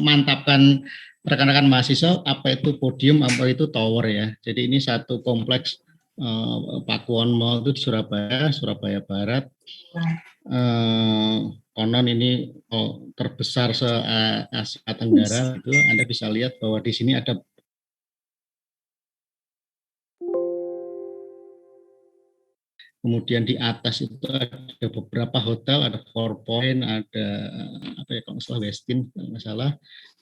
mantapkan rekan-rekan mahasiswa apa itu podium, apa itu tower ya. Jadi ini satu kompleks Pakuwon Mall itu di Surabaya, Surabaya Barat. Konon ini terbesar se-Asia Tenggara itu. Anda bisa lihat bahwa di sini ada kemudian di atas itu ada beberapa hotel, ada Four Point, ada apa ya kalau nggak salah Westin, kalau nggak salah.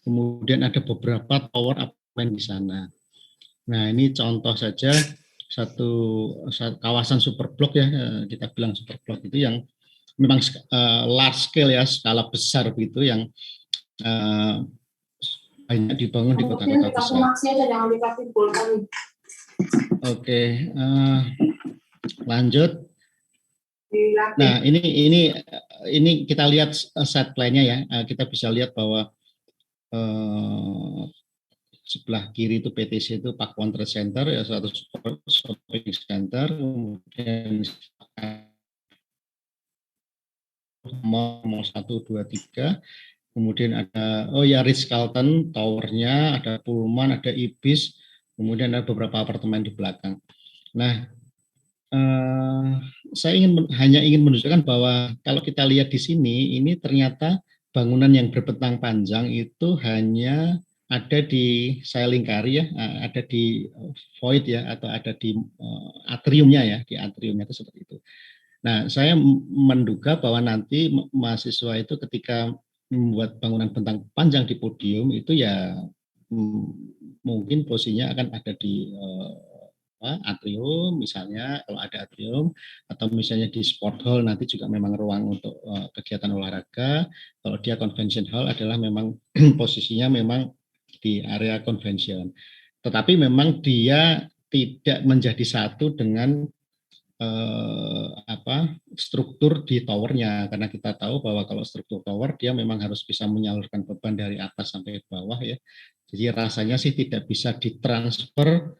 Kemudian ada beberapa tower apartemen di sana. Nah ini contoh saja satu kawasan super blok ya, kita bilang super blok itu yang memang large scale ya, skala besar begitu yang banyak dibangun di kota-kota besar. Oke, lanjut. Nah, ini kita lihat set plan-nya ya. Kita bisa lihat bahwa sebelah kiri itu PTC itu Pakuwon Trade Center ya, suatu shopping center, kemudian mall 1, 2, 3, kemudian ada Ritz-Carlton towernya, ada Pullman, ada Ibis, kemudian ada beberapa apartemen di belakang. Nah, saya hanya ingin menunjukkan bahwa kalau kita lihat di sini, ini ternyata bangunan yang berbentang panjang itu hanya ada di saya lingkari ya, ada di void ya, atau ada di atriumnya ya, di atriumnya itu seperti itu. Nah, saya menduga bahwa nanti mahasiswa itu ketika membuat bangunan bentang panjang di podium itu ya mungkin posisinya akan ada di atrium misalnya, kalau ada atrium, atau misalnya di sport hall nanti juga memang ruang untuk kegiatan olahraga. Kalau dia convention hall adalah memang posisinya memang di area convention. Tetapi memang dia tidak menjadi satu dengan struktur di towernya, karena kita tahu bahwa kalau struktur tower dia memang harus bisa menyalurkan beban dari atas sampai bawah ya. Jadi rasanya sih tidak bisa ditransfer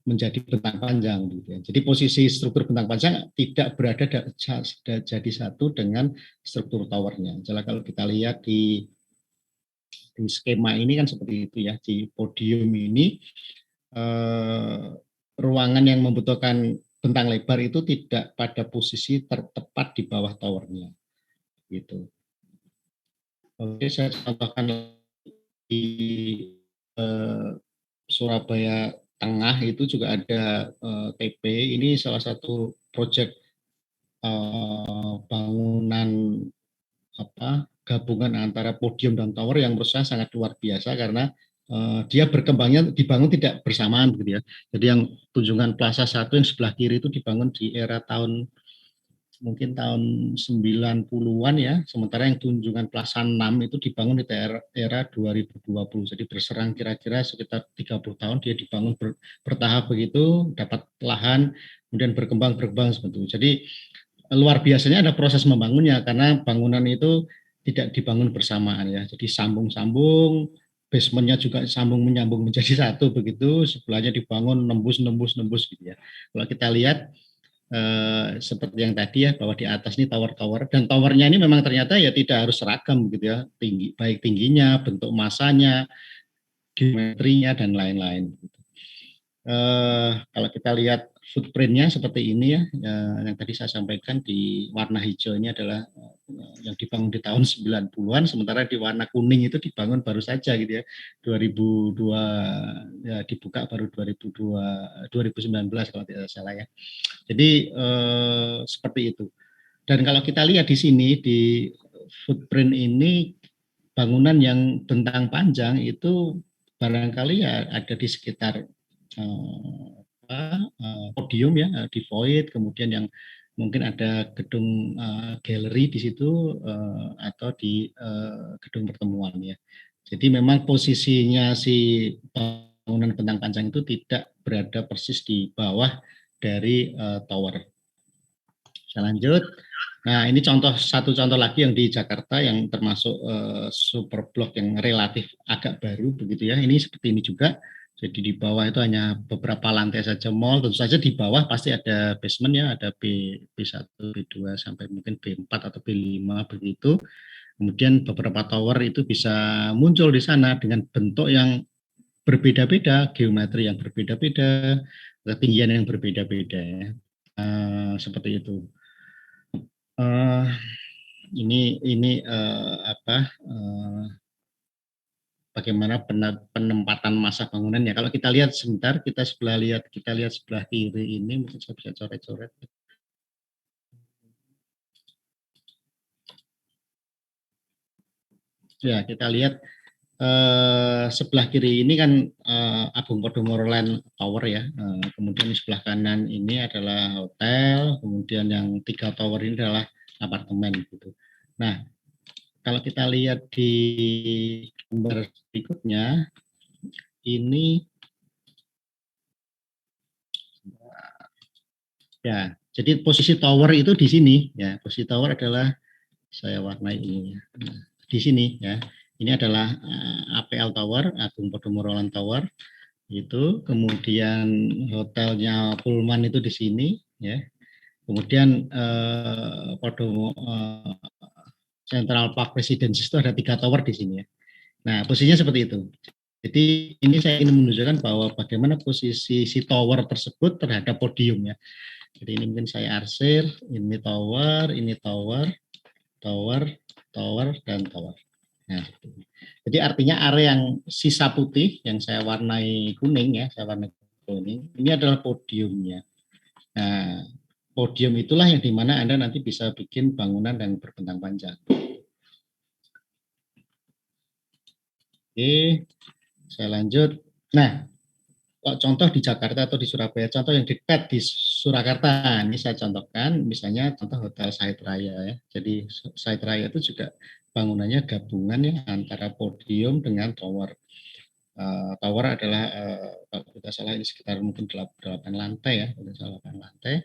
menjadi bentang panjang gitu ya. Jadi posisi struktur bentang panjang tidak berada jadi satu dengan struktur towernya. Jadi kalau kita lihat di skema ini kan seperti itu ya, di podium ini ruangan yang membutuhkan bentang lebar itu tidak pada posisi tertepat di bawah towernya gitu. Oke, saya contohkan di Surabaya Tengah itu juga ada TP. Ini salah satu proyek bangunan gabungan antara podium dan tower yang menurut saya sangat luar biasa karena dia berkembangnya dibangun tidak bersamaan gitu ya. Jadi yang Tunjungan Plaza 1 yang sebelah kiri itu dibangun di era mungkin tahun 90-an ya, sementara yang Tunjungan Plaza 6 itu dibangun di era 2020. Jadi berserang kira-kira sekitar 30 tahun dia dibangun bertahap begitu, dapat lahan, kemudian berkembang seperti itu. Jadi luar biasanya ada proses membangunnya karena bangunan itu tidak dibangun bersamaan ya. Jadi sambung-sambung, basementnya juga sambung menyambung menjadi satu begitu, sebelahnya dibangun nembus gitu ya. Kalau kita lihat seperti yang tadi ya, bahwa di atas ini tower-tower, dan towernya ini memang ternyata ya tidak harus seragam gitu ya, baik tingginya, bentuk masanya, geometrinya dan lain-lain. Kalau kita lihat footprint-nya seperti ini ya, yang tadi saya sampaikan di warna hijau ini adalah yang dibangun di tahun 90-an, sementara di warna kuning itu dibangun baru saja gitu ya, 2002 ya, dibuka baru 2019 kalau tidak salah ya. Jadi seperti itu. Dan kalau kita lihat di sini di footprint ini bangunan yang bentang panjang itu barangkali ya ada di sekitar podium ya, di void, kemudian yang mungkin ada gedung galeri di situ atau di gedung pertemuan ya. Jadi memang posisinya si bangunan bentang panjang itu tidak berada persis di bawah dari tower. Saya lanjut. Nah, ini satu contoh lagi yang di Jakarta yang termasuk super blok yang relatif agak baru begitu ya. Ini seperti ini juga. Jadi di bawah itu hanya beberapa lantai saja mall. Tentu saja di bawah pasti ada basement ya, ada B1, B2 sampai mungkin B4 atau B5 begitu. Kemudian beberapa tower itu bisa muncul di sana dengan bentuk yang berbeda-beda, geometri yang berbeda-beda, ketinggian yang berbeda-beda ya. Seperti itu. Uh, ini apa bagaimana penempatan masa bangunan ya. Kalau kita lihat sebentar, kita lihat sebelah kiri ini, mungkin saya bisa coret-coret. Ya, kita lihat sebelah kiri ini kan Agung Podomoro Land Tower ya. Kemudian di sebelah kanan ini adalah hotel, kemudian yang 3 tower ini adalah apartemen gitu. Nah, kalau kita lihat di gambar berikutnya, ini ya, jadi posisi tower itu di sini ya. Posisi tower adalah saya warnai ini ya. Nah, di sini ya. Ini adalah APL Tower, Agung Podomoro Land Tower. Itu kemudian hotelnya Pullman itu di sini ya. Kemudian Central Park Residence itu ada 3 tower di sini ya. Nah, posisinya seperti itu. Jadi ini saya ingin menunjukkan bahwa bagaimana posisi si tower tersebut terhadap podium ya. Jadi ini mungkin saya arsir, ini tower, tower, tower, dan tower. Nah, jadi artinya area yang sisa putih yang saya warnai kuning ya, saya warnai kuning, ini adalah podiumnya. Nah, podium itulah yang dimana Anda nanti bisa bikin bangunan yang berbentang panjang. Oke, saya lanjut. Nah, contoh di Jakarta atau di Surabaya, contoh yang dekat di Surakarta, ini saya contohkan, misalnya contoh Hotel Sahid Raya ya. Jadi Sahid Raya itu juga bangunannya gabungan ya antara podium dengan tower. Tower adalah kalau tidak salah ini sekitar mungkin 8 lantai ya, tidak salah 8 lantai.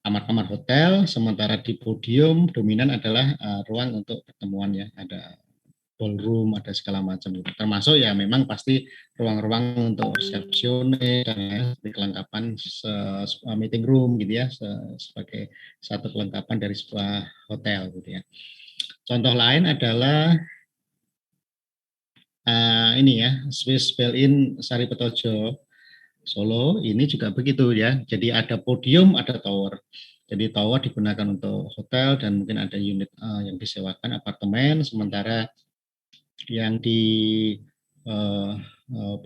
Kamar-kamar hotel, sementara di podium dominan adalah ruang untuk pertemuan ya, ada ballroom, ada segala macam gitu. Termasuk ya memang pasti ruang-ruang untuk resepsionis dan kelengkapan meeting room gitu ya, sebagai satu kelengkapan dari sebuah hotel gitu ya. Contoh lain adalah ini ya, Swiss Bell-In Sari Petojo Solo, ini juga begitu ya. Jadi ada podium, ada tower. Jadi tower digunakan untuk hotel dan mungkin ada unit yang disewakan apartemen, sementara yang di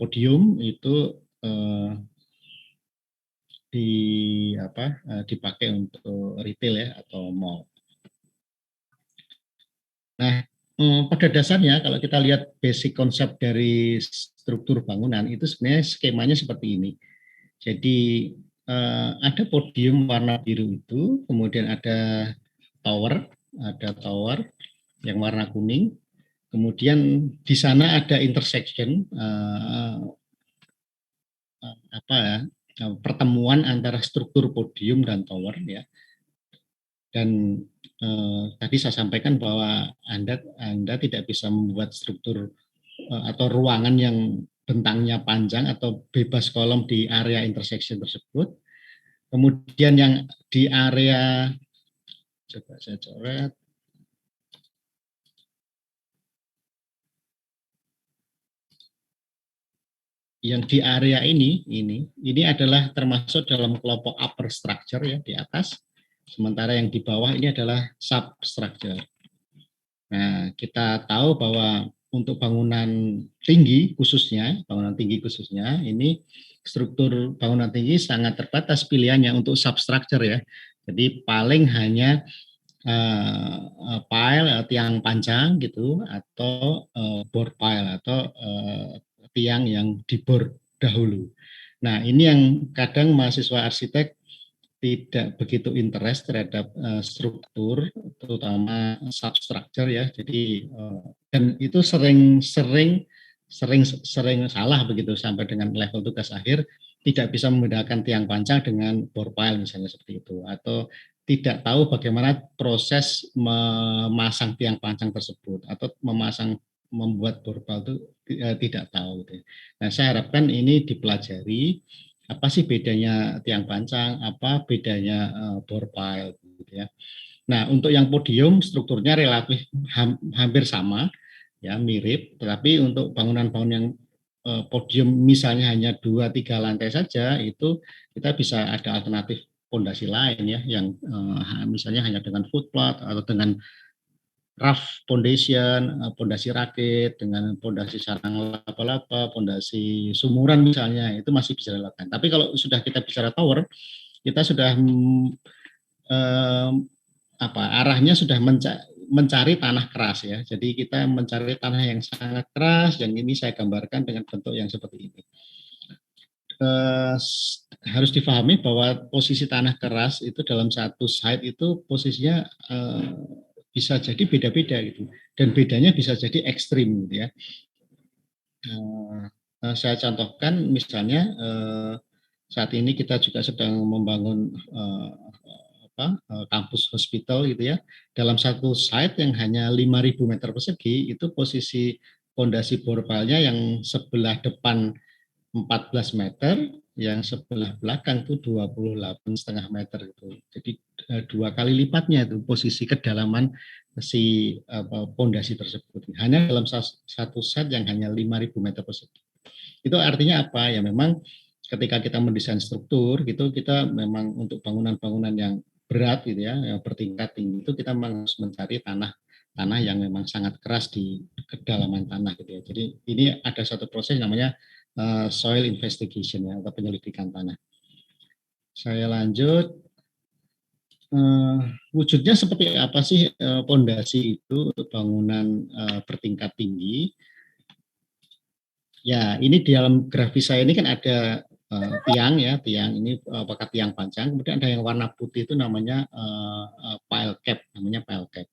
podium itu di dipakai untuk retail ya atau mall. Nah, pada dasarnya kalau kita lihat basic konsep dari struktur bangunan itu sebenarnya skemanya seperti ini. Jadi ada podium warna biru itu, kemudian ada tower yang warna kuning, kemudian di sana ada intersection pertemuan antara struktur podium dan tower ya. Dan tadi saya sampaikan bahwa Anda tidak bisa membuat struktur atau ruangan yang bentangnya panjang atau bebas kolom di area intersection tersebut. Kemudian yang di area, coba saya coret, yang di area ini adalah termasuk dalam kelompok upper structure ya di atas, sementara yang di bawah ini adalah substructure. Nah, kita tahu bahwa untuk bangunan tinggi khususnya ini struktur bangunan tinggi sangat terbatas pilihannya untuk substructure ya. Jadi paling hanya pile tiang panjang gitu atau board pile atau tiang yang dibor dahulu. Nah, ini yang kadang mahasiswa arsitek tidak begitu interest terhadap struktur, terutama substructure ya. Jadi dan itu sering salah begitu sampai dengan level tugas akhir tidak bisa membedakan tiang panjang dengan bore pile misalnya seperti itu, atau tidak tahu bagaimana proses memasang tiang panjang tersebut atau membuat bore pile itu tidak tahu. Gitu. Nah, saya harapkan ini dipelajari apa sih bedanya tiang pancang, apa bedanya bore pile gitu ya. Nah, untuk yang podium strukturnya relatif hampir sama, ya mirip. Tetapi untuk bangunan-bangunan yang podium misalnya hanya 2-3 lantai saja, itu kita bisa ada alternatif pondasi lain ya, yang misalnya hanya dengan footpath atau dengan rough foundation, pondasi rakit, dengan pondasi sarang laba-laba, pondasi sumuran misalnya, itu masih bisa dilakukan. Tapi kalau sudah kita bicara tower, kita sudah arahnya sudah mencari tanah keras ya. Jadi kita mencari tanah yang sangat keras, yang ini saya gambarkan dengan bentuk yang seperti ini. Harus difahami bahwa posisi tanah keras itu dalam satu site itu posisinya bisa jadi beda-beda gitu, dan bedanya bisa jadi ekstrim gitu ya. Saya contohkan misalnya saat ini kita juga sedang membangun kampus hospital gitu ya. Dalam satu site yang hanya 5.000 meter persegi itu posisi fondasi borpalnya yang sebelah depan 14 meter, yang sebelah belakang itu 28,5 meter itu. Jadi 2 kali lipatnya itu posisi kedalaman si fondasi tersebut. Hanya dalam satu set yang hanya 5.000 meter persegi. Itu artinya apa? Ya memang ketika kita mendesain struktur gitu, kita memang untuk bangunan-bangunan yang berat gitu ya, yang bertingkat tinggi itu kita memang harus mencari tanah yang memang sangat keras di kedalaman tanah gitu ya. Jadi ini ada satu proses namanya soil investigation ya, atau penyelidikan tanah. Saya lanjut. Wujudnya seperti apa sih pondasi itu untuk bangunan bertingkat tinggi? Ya, ini di dalam grafis saya ini kan ada tiang ya, tiang ini apakah tiang panjang, kemudian ada yang warna putih itu namanya pile cap, namanya pile cap.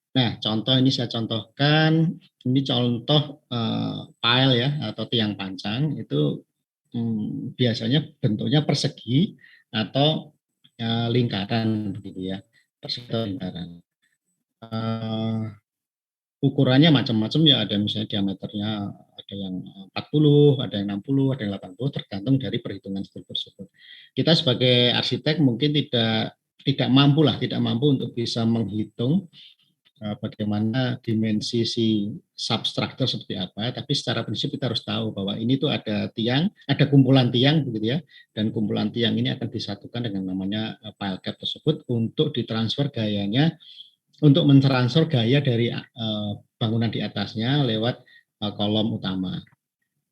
Nah, contoh ini saya contohkan, ini contoh pile ya, atau tiang panjang, itu biasanya bentuknya persegi atau lingkaran begitu ya, persegi atau lingkaran. Ukurannya macam-macam ya, ada misalnya diameternya ada yang 40, ada yang 60, ada yang 80, tergantung dari perhitungan struktur tersebut. Kita sebagai arsitek mungkin tidak mampu untuk bisa menghitung bagaimana dimensi si substruktur seperti apa, tapi secara prinsip kita harus tahu bahwa ini tuh ada tiang, ada kumpulan tiang begitu ya, dan kumpulan tiang ini akan disatukan dengan namanya pile cap tersebut untuk ditransfer gayanya, untuk mentransfer gaya dari bangunan di atasnya lewat kolom utama.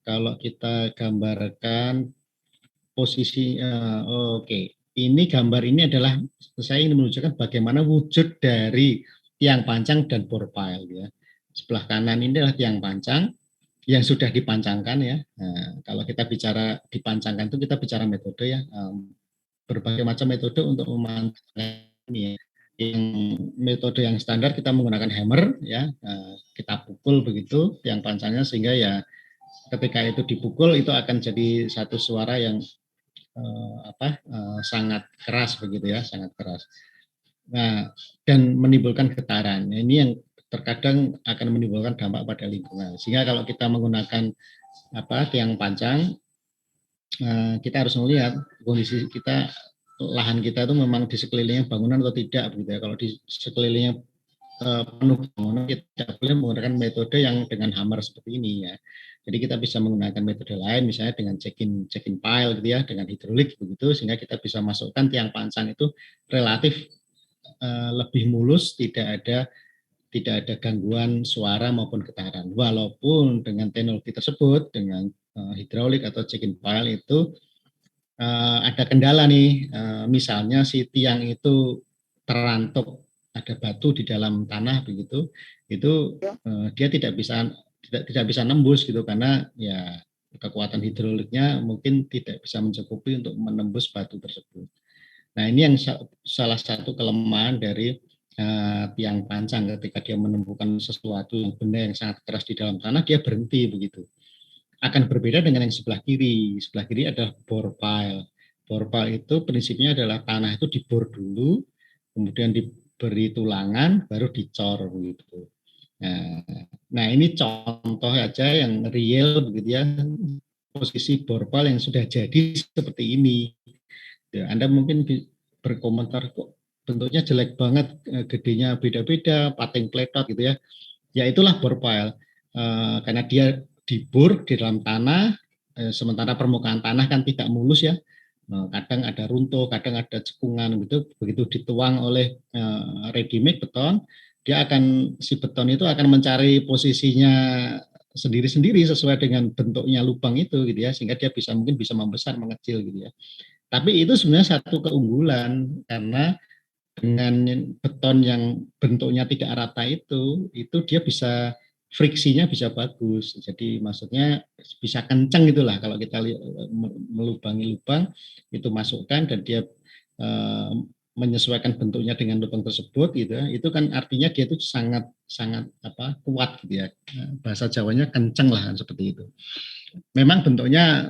Kalau kita gambarkan posisi, oke. Ini gambar ini adalah saya ingin menunjukkan bagaimana wujud dari tiang pancang dan bore pile ya. Sebelah kanan ini adalah tiang pancang yang sudah dipancangkan ya. Nah, kalau kita bicara dipancangkan itu kita bicara metode ya. Berbagai macam metode untuk memancangkan ini ya. Yang metode yang standar kita menggunakan hammer ya, kita pukul begitu tiang pancangnya sehingga ya ketika itu dipukul itu akan jadi satu suara yang sangat keras begitu ya, sangat keras. Nah, dan menimbulkan getaran. Nah, ini yang terkadang akan menimbulkan dampak pada lingkungan. Sehingga kalau kita menggunakan tiang pancang, kita harus melihat kondisi kita, lahan kita itu memang di sekelilingnya bangunan atau tidak begitu ya. Kalau di sekelilingnya penuh bangunan, kita tidak boleh menggunakan metode yang dengan hammer seperti ini ya. Jadi kita bisa menggunakan metode lain, misalnya dengan check-in pile gitu ya, dengan hidrolik begitu, sehingga kita bisa masukkan tiang pancang itu relatif lebih mulus, tidak ada gangguan suara maupun getaran. Walaupun dengan teknologi tersebut, dengan hidrolik atau check-in pile itu ada kendala nih, misalnya si tiang itu terantuk, ada batu di dalam tanah begitu, itu dia tidak bisa nembus gitu, karena ya kekuatan hidroliknya mungkin tidak bisa mencukupi untuk menembus batu tersebut. Nah, ini yang salah satu kelemahan dari tiang pancang, ketika dia menemukan sesuatu yang benda yang sangat keras di dalam tanah, dia berhenti begitu. Akan berbeda dengan yang sebelah kiri. Sebelah kiri adalah bore pile. Bore pile itu prinsipnya adalah tanah itu dibor dulu, kemudian diberi tulangan, baru dicor begitu. Nah, ini contoh aja yang real begitu ya, posisi bore pile yang sudah jadi seperti ini. Ya, Anda mungkin berkomentar kok bentuknya jelek banget, gedenya beda-beda, pating pletot gitu ya. Ya itulah bore pile. Karena dia dibor di dalam tanah, sementara permukaan tanah kan tidak mulus ya. Kadang ada runtuh, kadang ada cekungan gitu. Begitu dituang oleh ready mix beton, dia akan si beton itu akan mencari posisinya sendiri-sendiri sesuai dengan bentuknya lubang itu gitu ya, sehingga dia mungkin bisa membesar, mengecil gitu ya. Tapi itu sebenarnya satu keunggulan karena dengan beton yang bentuknya tidak rata itu dia bisa friksinya bisa bagus. Jadi maksudnya bisa kencang itulah kalau kita melubangi lubang itu masukkan dan dia eh, menyesuaikan bentuknya dengan lubang tersebut gitu ya. Itu kan artinya dia itu sangat sangat apa kuat gitu ya. Bahasa Jawanya kencang lah kan, seperti itu. Memang bentuknya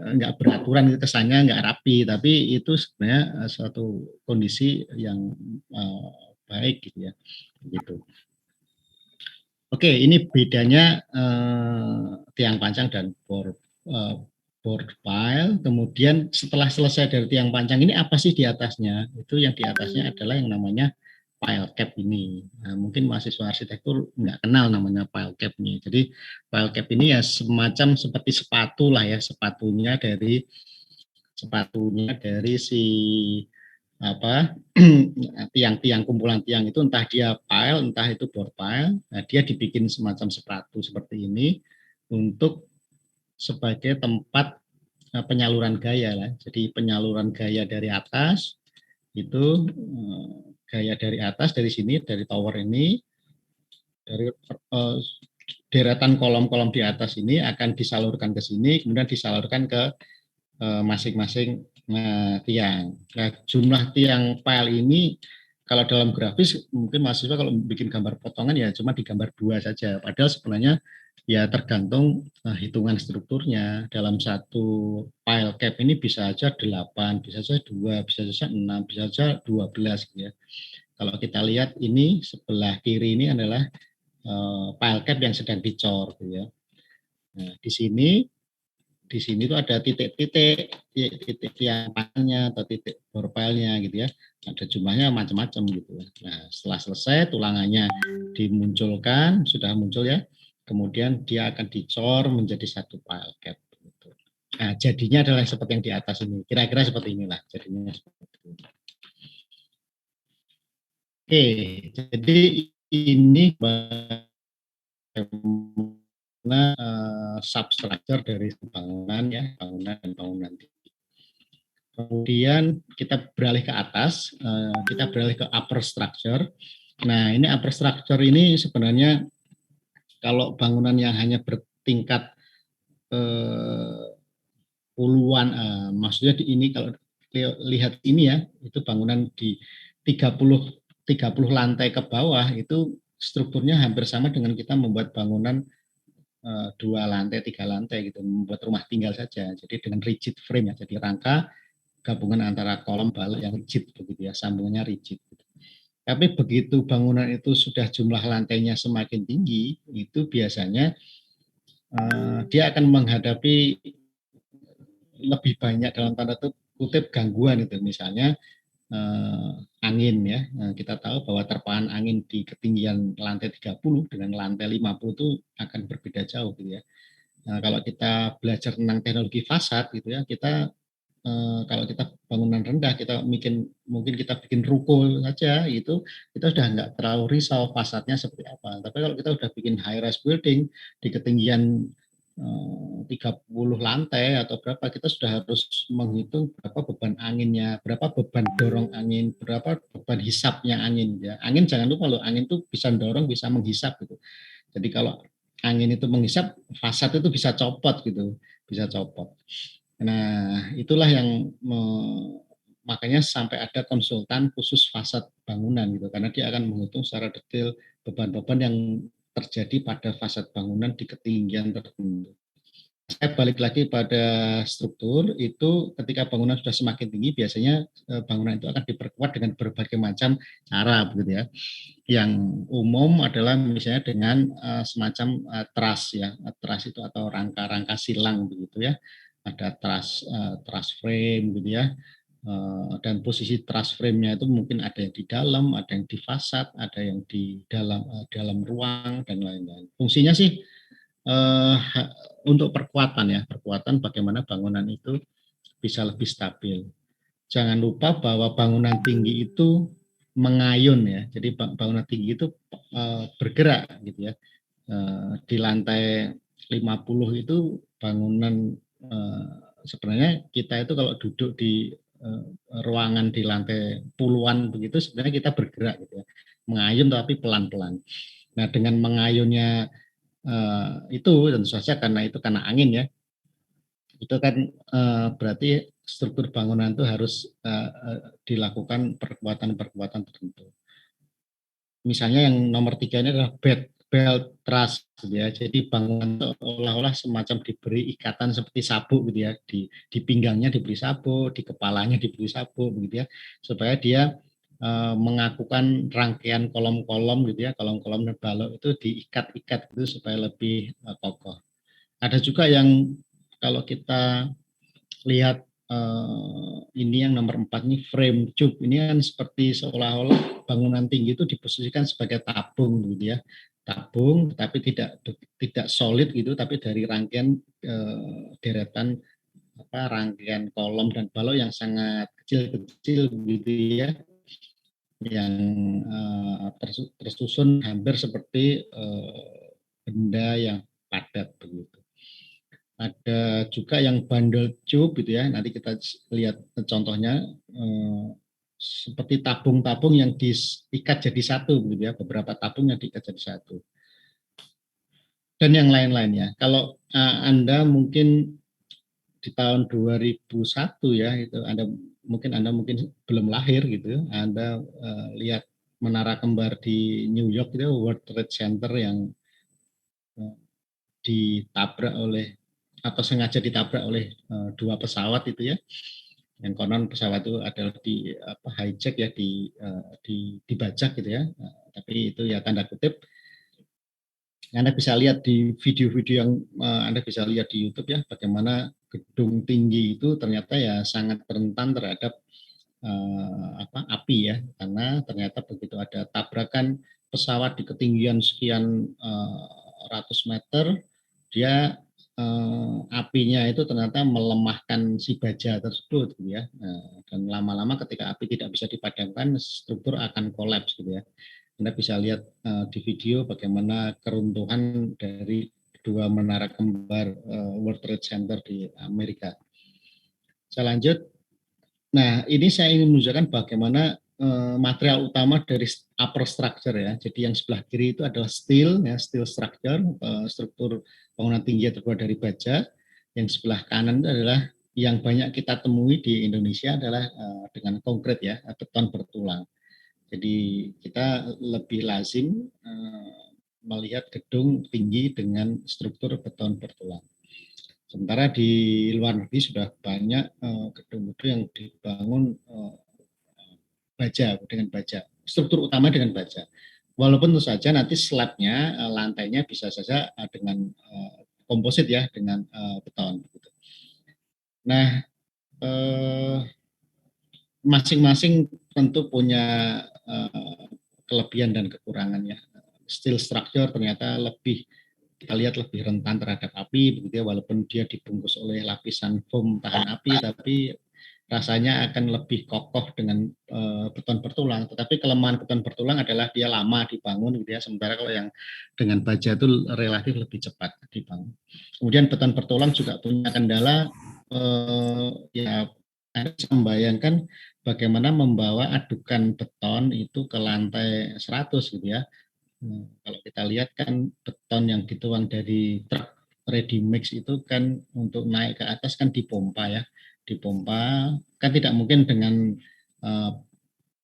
nggak beraturan, kesannya nggak rapi, tapi itu sebenarnya suatu kondisi yang baik gitu ya. Gitu. Oke, ini bedanya tiang pancang dan board pile. Kemudian setelah selesai dari tiang pancang ini apa sih di atasnya? Itu yang di atasnya adalah yang namanya pile cap ini. Nah, mungkin mahasiswa arsitektur nggak kenal namanya pile cap ini. Jadi pile cap ini ya semacam seperti sepatu lah ya, sepatunya dari si apa tiang-tiang kumpulan tiang itu, entah dia pile entah itu board pile. Nah, dia dibikin semacam sepatu seperti ini untuk sebagai tempat penyaluran gaya lah. Jadi penyaluran gaya dari atas itu gaya dari atas, dari sini, dari tower ini, dari deretan kolom-kolom di atas ini akan disalurkan ke sini, kemudian disalurkan ke masing-masing tiang. Nah, jumlah tiang pile ini kalau dalam grafis mungkin mahasiswa kalau bikin gambar potongan ya cuma digambar 2 saja. Padahal sebenarnya ya tergantung hitungan strukturnya. Dalam satu pile cap ini bisa saja 8, bisa saja 2, bisa saja 6, bisa saja 12 gitu ya. Kalau kita lihat ini sebelah kiri ini adalah pile cap yang sedang dicor gitu ya. Nah, di sini tuh ada titik tiang panjangnya atau titik borpelnya gitu ya. Ada jumlahnya macam-macam gitu. Nah, setelah selesai tulangannya dimunculkan, sudah muncul ya. Kemudian dia akan dicor menjadi satu pile cap. Gitu. Nah, jadinya adalah seperti yang di atas ini. Kira-kira seperti inilah jadinya. Seperti ini. Oke, jadi ini bagaimana substructure dari bangunan ya, bangunan dan bangunan. Kemudian kita beralih ke atas, kita beralih ke upper structure. Nah, ini upper structure ini sebenarnya kalau bangunan yang hanya bertingkat puluhan, maksudnya di ini kalau lihat ini ya, itu bangunan di 30 30 lantai ke bawah itu strukturnya hampir sama dengan kita membuat bangunan 2 lantai, 3 lantai gitu, membuat rumah tinggal saja. Jadi dengan rigid frame ya, jadi rangka gabungan antara kolom balik yang rigid begitu ya, sambungannya rigid. Tapi begitu bangunan itu sudah jumlah lantainya semakin tinggi, itu biasanya dia akan menghadapi lebih banyak dalam tanda kutip gangguan itu, misalnya angin ya. Nah, kita tahu bahwa terpaan angin di ketinggian lantai 30 dengan lantai 50 itu akan berbeda jauh gitu ya. Nah, kalau kita belajar tentang teknologi fasad gitu ya, kita kalau kita bangunan rendah kita mungkin kita bikin ruko saja itu kita sudah nggak terlalu risau fasadnya seperti apa. Tapi kalau kita sudah bikin high rise building di ketinggian 30 lantai atau berapa, kita sudah harus menghitung berapa beban anginnya, berapa beban dorong angin, berapa beban hisapnya angin ya. Angin jangan lupa loh, angin itu bisa dorong, bisa menghisap gitu. Jadi kalau angin itu menghisap, fasad itu bisa copot gitu, bisa copot. Nah, itulah yang makanya sampai ada konsultan khusus fasad bangunan gitu, karena dia akan menghitung secara detail beban-beban yang terjadi pada fasad bangunan di ketinggian tertentu. Saya balik lagi pada struktur itu, ketika bangunan sudah semakin tinggi biasanya bangunan itu akan diperkuat dengan berbagai macam cara begitu ya. Yang umum adalah misalnya dengan semacam truss ya, truss itu atau rangka-rangka silang begitu ya. Ada truss frame gitu ya. Dan posisi truss frame-nya itu mungkin ada yang di dalam, ada yang di fasad, ada yang di dalam ruang dan lain-lain. Fungsinya sih untuk perkuatan bagaimana bangunan itu bisa lebih stabil. Jangan lupa bahwa bangunan tinggi itu mengayun ya. Jadi bangunan tinggi itu bergerak gitu ya. Di lantai 50 itu bangunan sebenarnya kita itu kalau duduk di ruangan di lantai puluhan begitu sebenarnya kita bergerak gitu ya. Mengayun tapi pelan-pelan. Nah, dengan mengayunnya itu tentu saja karena angin ya. Itu kan berarti struktur bangunan itu harus dilakukan perkuatan-perkuatan tertentu. Misalnya yang nomor 3 ini adalah belt truss gitu ya. Jadi bangunan itu olah-olah semacam diberi ikatan seperti sabuk gitu ya. Di pinggangnya diberi sabuk, di kepalanya diberi sabuk begitu ya. Supaya dia mengakukan rangkaian kolom-kolom gitu ya, kolom-kolom dan balok itu diikat-ikat gitu supaya lebih kokoh. Ada juga yang kalau kita lihat ini yang nomor 4 ini frame tube. Ini kan seperti seolah-olah bangunan tinggi itu diposisikan sebagai tabung gitu ya. Tabung tapi tidak solid gitu, tapi dari rangkaian deretan rangkaian kolom dan balok yang sangat kecil-kecil gitu ya, yang tersusun hampir seperti benda yang padat begitu. Ada juga yang bundle tube gitu ya. Nanti kita lihat contohnya seperti tabung-tabung yang diikat jadi satu gitu ya. Beberapa tabung yang diikat jadi satu. Dan yang lain-lainnya. Kalau Anda mungkin di tahun 2001 ya, itu Anda mungkin belum lahir gitu. Anda lihat menara kembar di New York itu World Trade Center yang ditabrak oleh atau sengaja ditabrak oleh dua pesawat itu ya, yang konon pesawat itu adalah hijack ya, dibajak gitu ya, tapi itu ya tanda kutip. Anda bisa lihat di video-video yang Anda bisa lihat di YouTube ya, bagaimana gedung tinggi itu ternyata ya sangat rentan terhadap api ya, karena ternyata begitu ada tabrakan pesawat di ketinggian sekian ratus meter, dia apinya itu ternyata melemahkan si baja tersebut gitu ya. Dan lama-lama ketika api tidak bisa dipadamkan, struktur akan kolaps gitu ya. Anda bisa lihat di video bagaimana keruntuhan dari dua menara kembar World Trade Center di Amerika. Saya lanjut. Nah, ini saya ingin menunjukkan bagaimana material utama dari upper structure ya. Jadi yang sebelah kiri itu adalah steel ya, steel structure, struktur bangunan tinggi yang terbuat dari baja. Yang sebelah kanan itu adalah yang banyak kita temui di Indonesia adalah dengan konkrit ya, beton bertulang. Jadi kita lebih lazim melihat gedung tinggi dengan struktur beton bertulang. Sementara di luar negeri sudah banyak gedung-gedung yang dibangun baja dengan baja, struktur utama dengan baja. Walaupun tentu saja nanti slabnya, lantainya bisa saja dengan komposit ya, dengan beton. Nah, masing-masing tentu punya kelebihan dan kekurangannya. Steel structure ternyata kita lihat lebih rentan terhadap api begitu ya, walaupun dia dibungkus oleh lapisan foam tahan api, tapi rasanya akan lebih kokoh dengan beton bertulang. Tetapi kelemahan beton bertulang adalah dia lama dibangun gitu ya, sementara kalau yang dengan baja itu relatif lebih cepat dibangun. Kemudian beton bertulang juga punya kendala ya, Anda bisa membayangkan bagaimana membawa adukan beton itu ke lantai 100 gitu ya. Kalau kita lihat kan beton yang dituang dari truk ready mix itu kan untuk naik ke atas kan dipompa ya, dipompa kan tidak mungkin dengan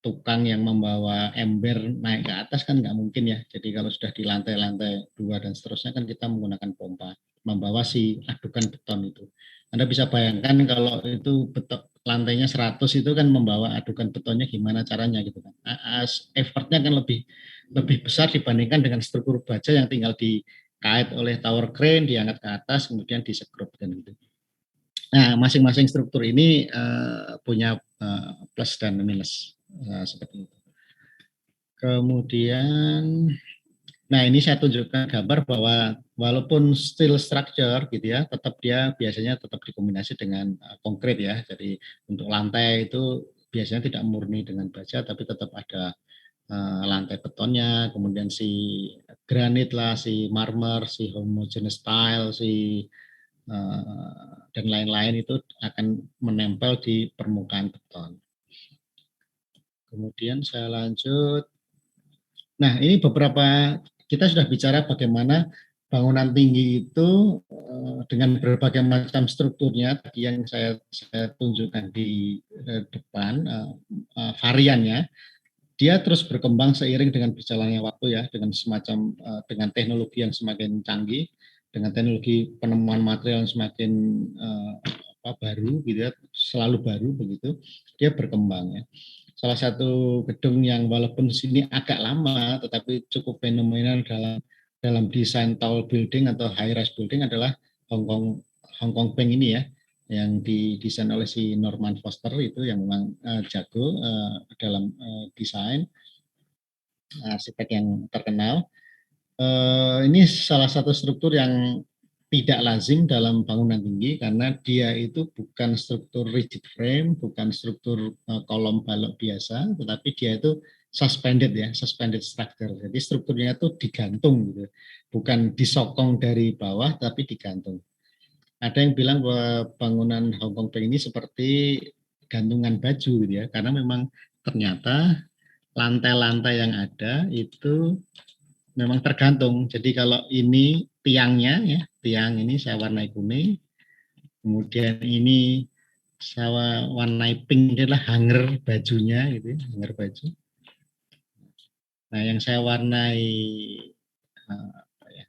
tukang yang membawa ember naik ke atas kan nggak mungkin ya. Jadi kalau sudah di lantai-lantai 2 dan seterusnya kan kita menggunakan pompa membawa si adukan beton itu. Anda bisa bayangkan kalau itu beton lantainya 100 itu kan membawa adukan betonnya gimana caranya gitu kan. Effortnya kan lebih besar dibandingkan dengan struktur baja yang tinggal dikait oleh tower crane, diangkat ke atas kemudian disekrup dan gitu. Nah, masing-masing struktur ini punya plus dan minus seperti itu. Kemudian, nah ini saya tunjukkan gambar bahwa walaupun steel structure gitu ya, tetap dia biasanya tetap dikombinasi dengan konkrit ya. Jadi untuk lantai itu biasanya tidak murni dengan baja, tapi tetap ada lantai betonnya, kemudian si granit lah, si marmer, si homogeneous tile, si dan lain-lain itu akan menempel di permukaan beton. Kemudian saya lanjut. Nah, ini beberapa kita sudah bicara bagaimana bangunan tinggi itu dengan berbagai macam strukturnya tadi yang saya tunjukkan di depan variannya, dia terus berkembang seiring dengan berjalannya waktu ya, dengan semacam dengan teknologi yang semakin canggih, dengan teknologi penemuan material yang semakin baru gitu ya, selalu baru begitu, dia berkembang ya. Salah satu gedung yang walaupun sini agak lama tetapi cukup fenomenal dalam dalam desain tall building atau high rise building adalah Hong Kong Hong Kong Bank ini ya, yang didesain oleh si Norman Foster itu yang memang jago dalam desain, arsitek yang terkenal. Ini salah satu struktur yang tidak lazim dalam bangunan tinggi karena dia itu bukan struktur rigid frame, bukan struktur kolom balok biasa, tetapi dia itu suspended ya, suspended structure. Jadi strukturnya itu digantung gitu, bukan disokong dari bawah tapi digantung. Ada yang bilang bahwa bangunan Hong Kong Bank ini seperti gantungan baju gitu ya, karena memang ternyata lantai-lantai yang ada itu memang tergantung. Jadi kalau ini tiangnya ya, tiang ini saya warnai kuning, kemudian ini saya warnai pink, ini adalah hanger bajunya gitu ya, hanger baju. Nah, yang saya warnai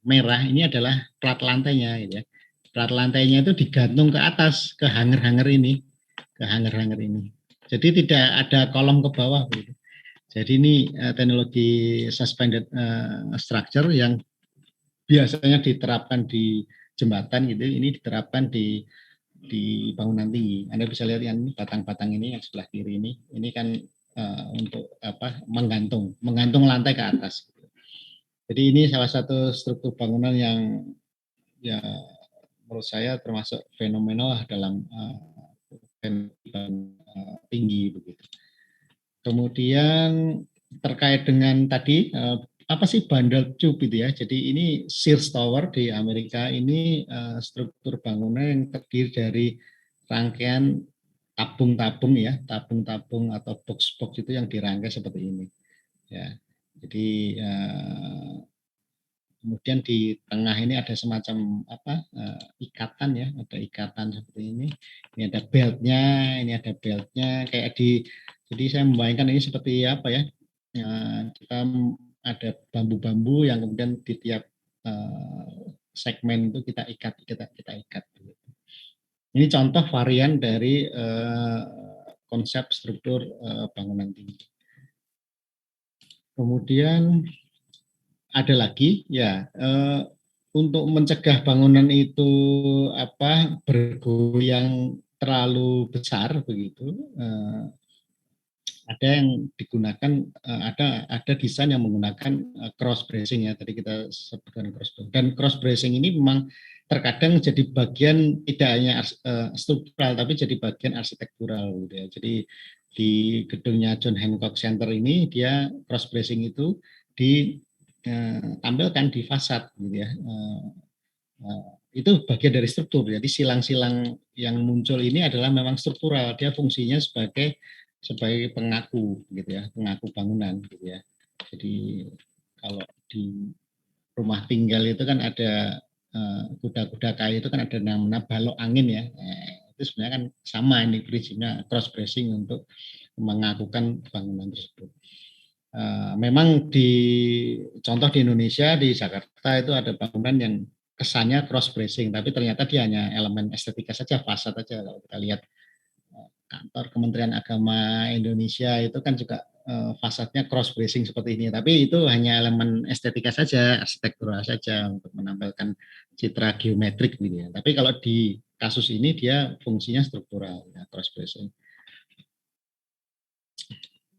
merah ini adalah plat lantainya gitu ya. Plat lantainya itu digantung ke atas ke hanger-hanger ini, ke hanger-hanger ini. Jadi tidak ada kolom ke bawah gitu. Jadi ini teknologi suspended structure yang biasanya diterapkan di jembatan gitu, ini diterapkan di bangunan tinggi. Anda bisa lihat yang batang-batang ini yang sebelah kiri ini kan untuk apa menggantung lantai ke atas. Jadi ini salah satu struktur bangunan yang ya menurut saya termasuk fenomenal dalam tinggi begitu. Kemudian terkait dengan tadi apa sih bundle tube itu ya. Jadi ini Sears Tower di Amerika ini struktur bangunan yang terdiri dari rangkaian tabung-tabung ya, tabung-tabung atau box-box itu yang dirangkai seperti ini. Ya. Jadi kemudian di tengah ini ada semacam apa ikatan ya, ada ikatan seperti ini. Ini ada beltnya, ini ada beltnya kayak di. Jadi saya membayangkan ini seperti apa ya? Kita ada bambu-bambu yang kemudian di tiap segmen itu kita ikat. Ini contoh varian dari konsep struktur bangunan tinggi. Kemudian ada lagi ya untuk mencegah bangunan itu apa bergoyang terlalu besar begitu ada yang digunakan ada desain yang menggunakan cross bracing ya tadi kita sebutkan cross bracing dan cross bracing ini memang terkadang jadi bagian tidak hanya struktural tapi jadi bagian arsitektural gitu ya. Jadi di gedungnya John Hancock Center ini dia cross bracing itu ditampilkan di fasad gitu ya. Itu bagian dari struktur. Jadi silang-silang yang muncul ini adalah memang struktural. Dia fungsinya sebagai pengaku gitu ya, pengaku bangunan gitu ya. Jadi kalau di rumah tinggal itu kan ada kuda-kuda kayu itu kan ada namanya balok angin ya. Itu sebenarnya kan sama ini prinsipnya cross bracing untuk mengakukan bangunan tersebut. Memang di contoh di Indonesia di Jakarta itu ada bangunan yang kesannya cross bracing tapi ternyata dia hanya elemen estetika saja, fasad saja. Kalau kita lihat kantor Kementerian Agama Indonesia itu kan juga fasadnya cross bracing seperti ini, tapi itu hanya elemen estetika saja, arsitektural saja untuk menampilkan citra geometrik gitu ya. Tapi kalau di kasus ini dia fungsinya struktural, ya, cross bracing.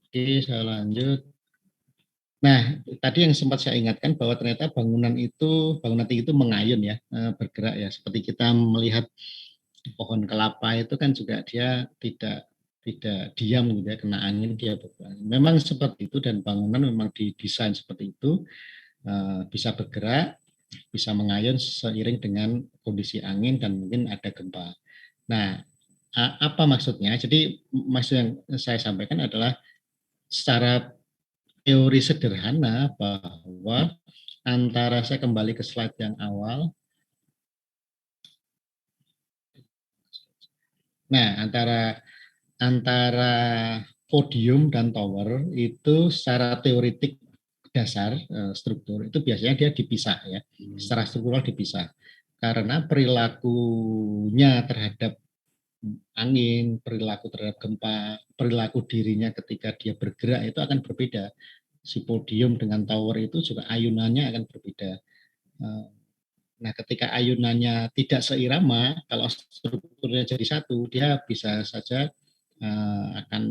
Oke, saya lanjut. Nah, tadi yang sempat saya ingatkan bahwa ternyata bangunan tinggi itu mengayun ya, bergerak ya. Seperti kita melihat pohon kelapa itu kan juga dia tidak diam gitu ya, kena angin dia bergerak. Memang seperti itu dan bangunan memang didesain seperti itu, bisa bergerak, bisa mengayun seiring dengan kondisi angin dan mungkin ada gempa. Nah, apa maksudnya? Jadi maksud yang saya sampaikan adalah secara teori sederhana bahwa antara, saya kembali ke slide yang awal. Nah, antara podium dan tower itu secara teoritik dasar struktur itu biasanya dia dipisah ya, secara struktural dipisah. Karena perilakunya terhadap angin, perilaku terhadap gempa, perilaku dirinya ketika dia bergerak itu akan berbeda. Si podium dengan tower itu juga ayunannya akan berbeda. Nah, ketika ayunannya tidak seirama, kalau strukturnya jadi satu, dia bisa saja akan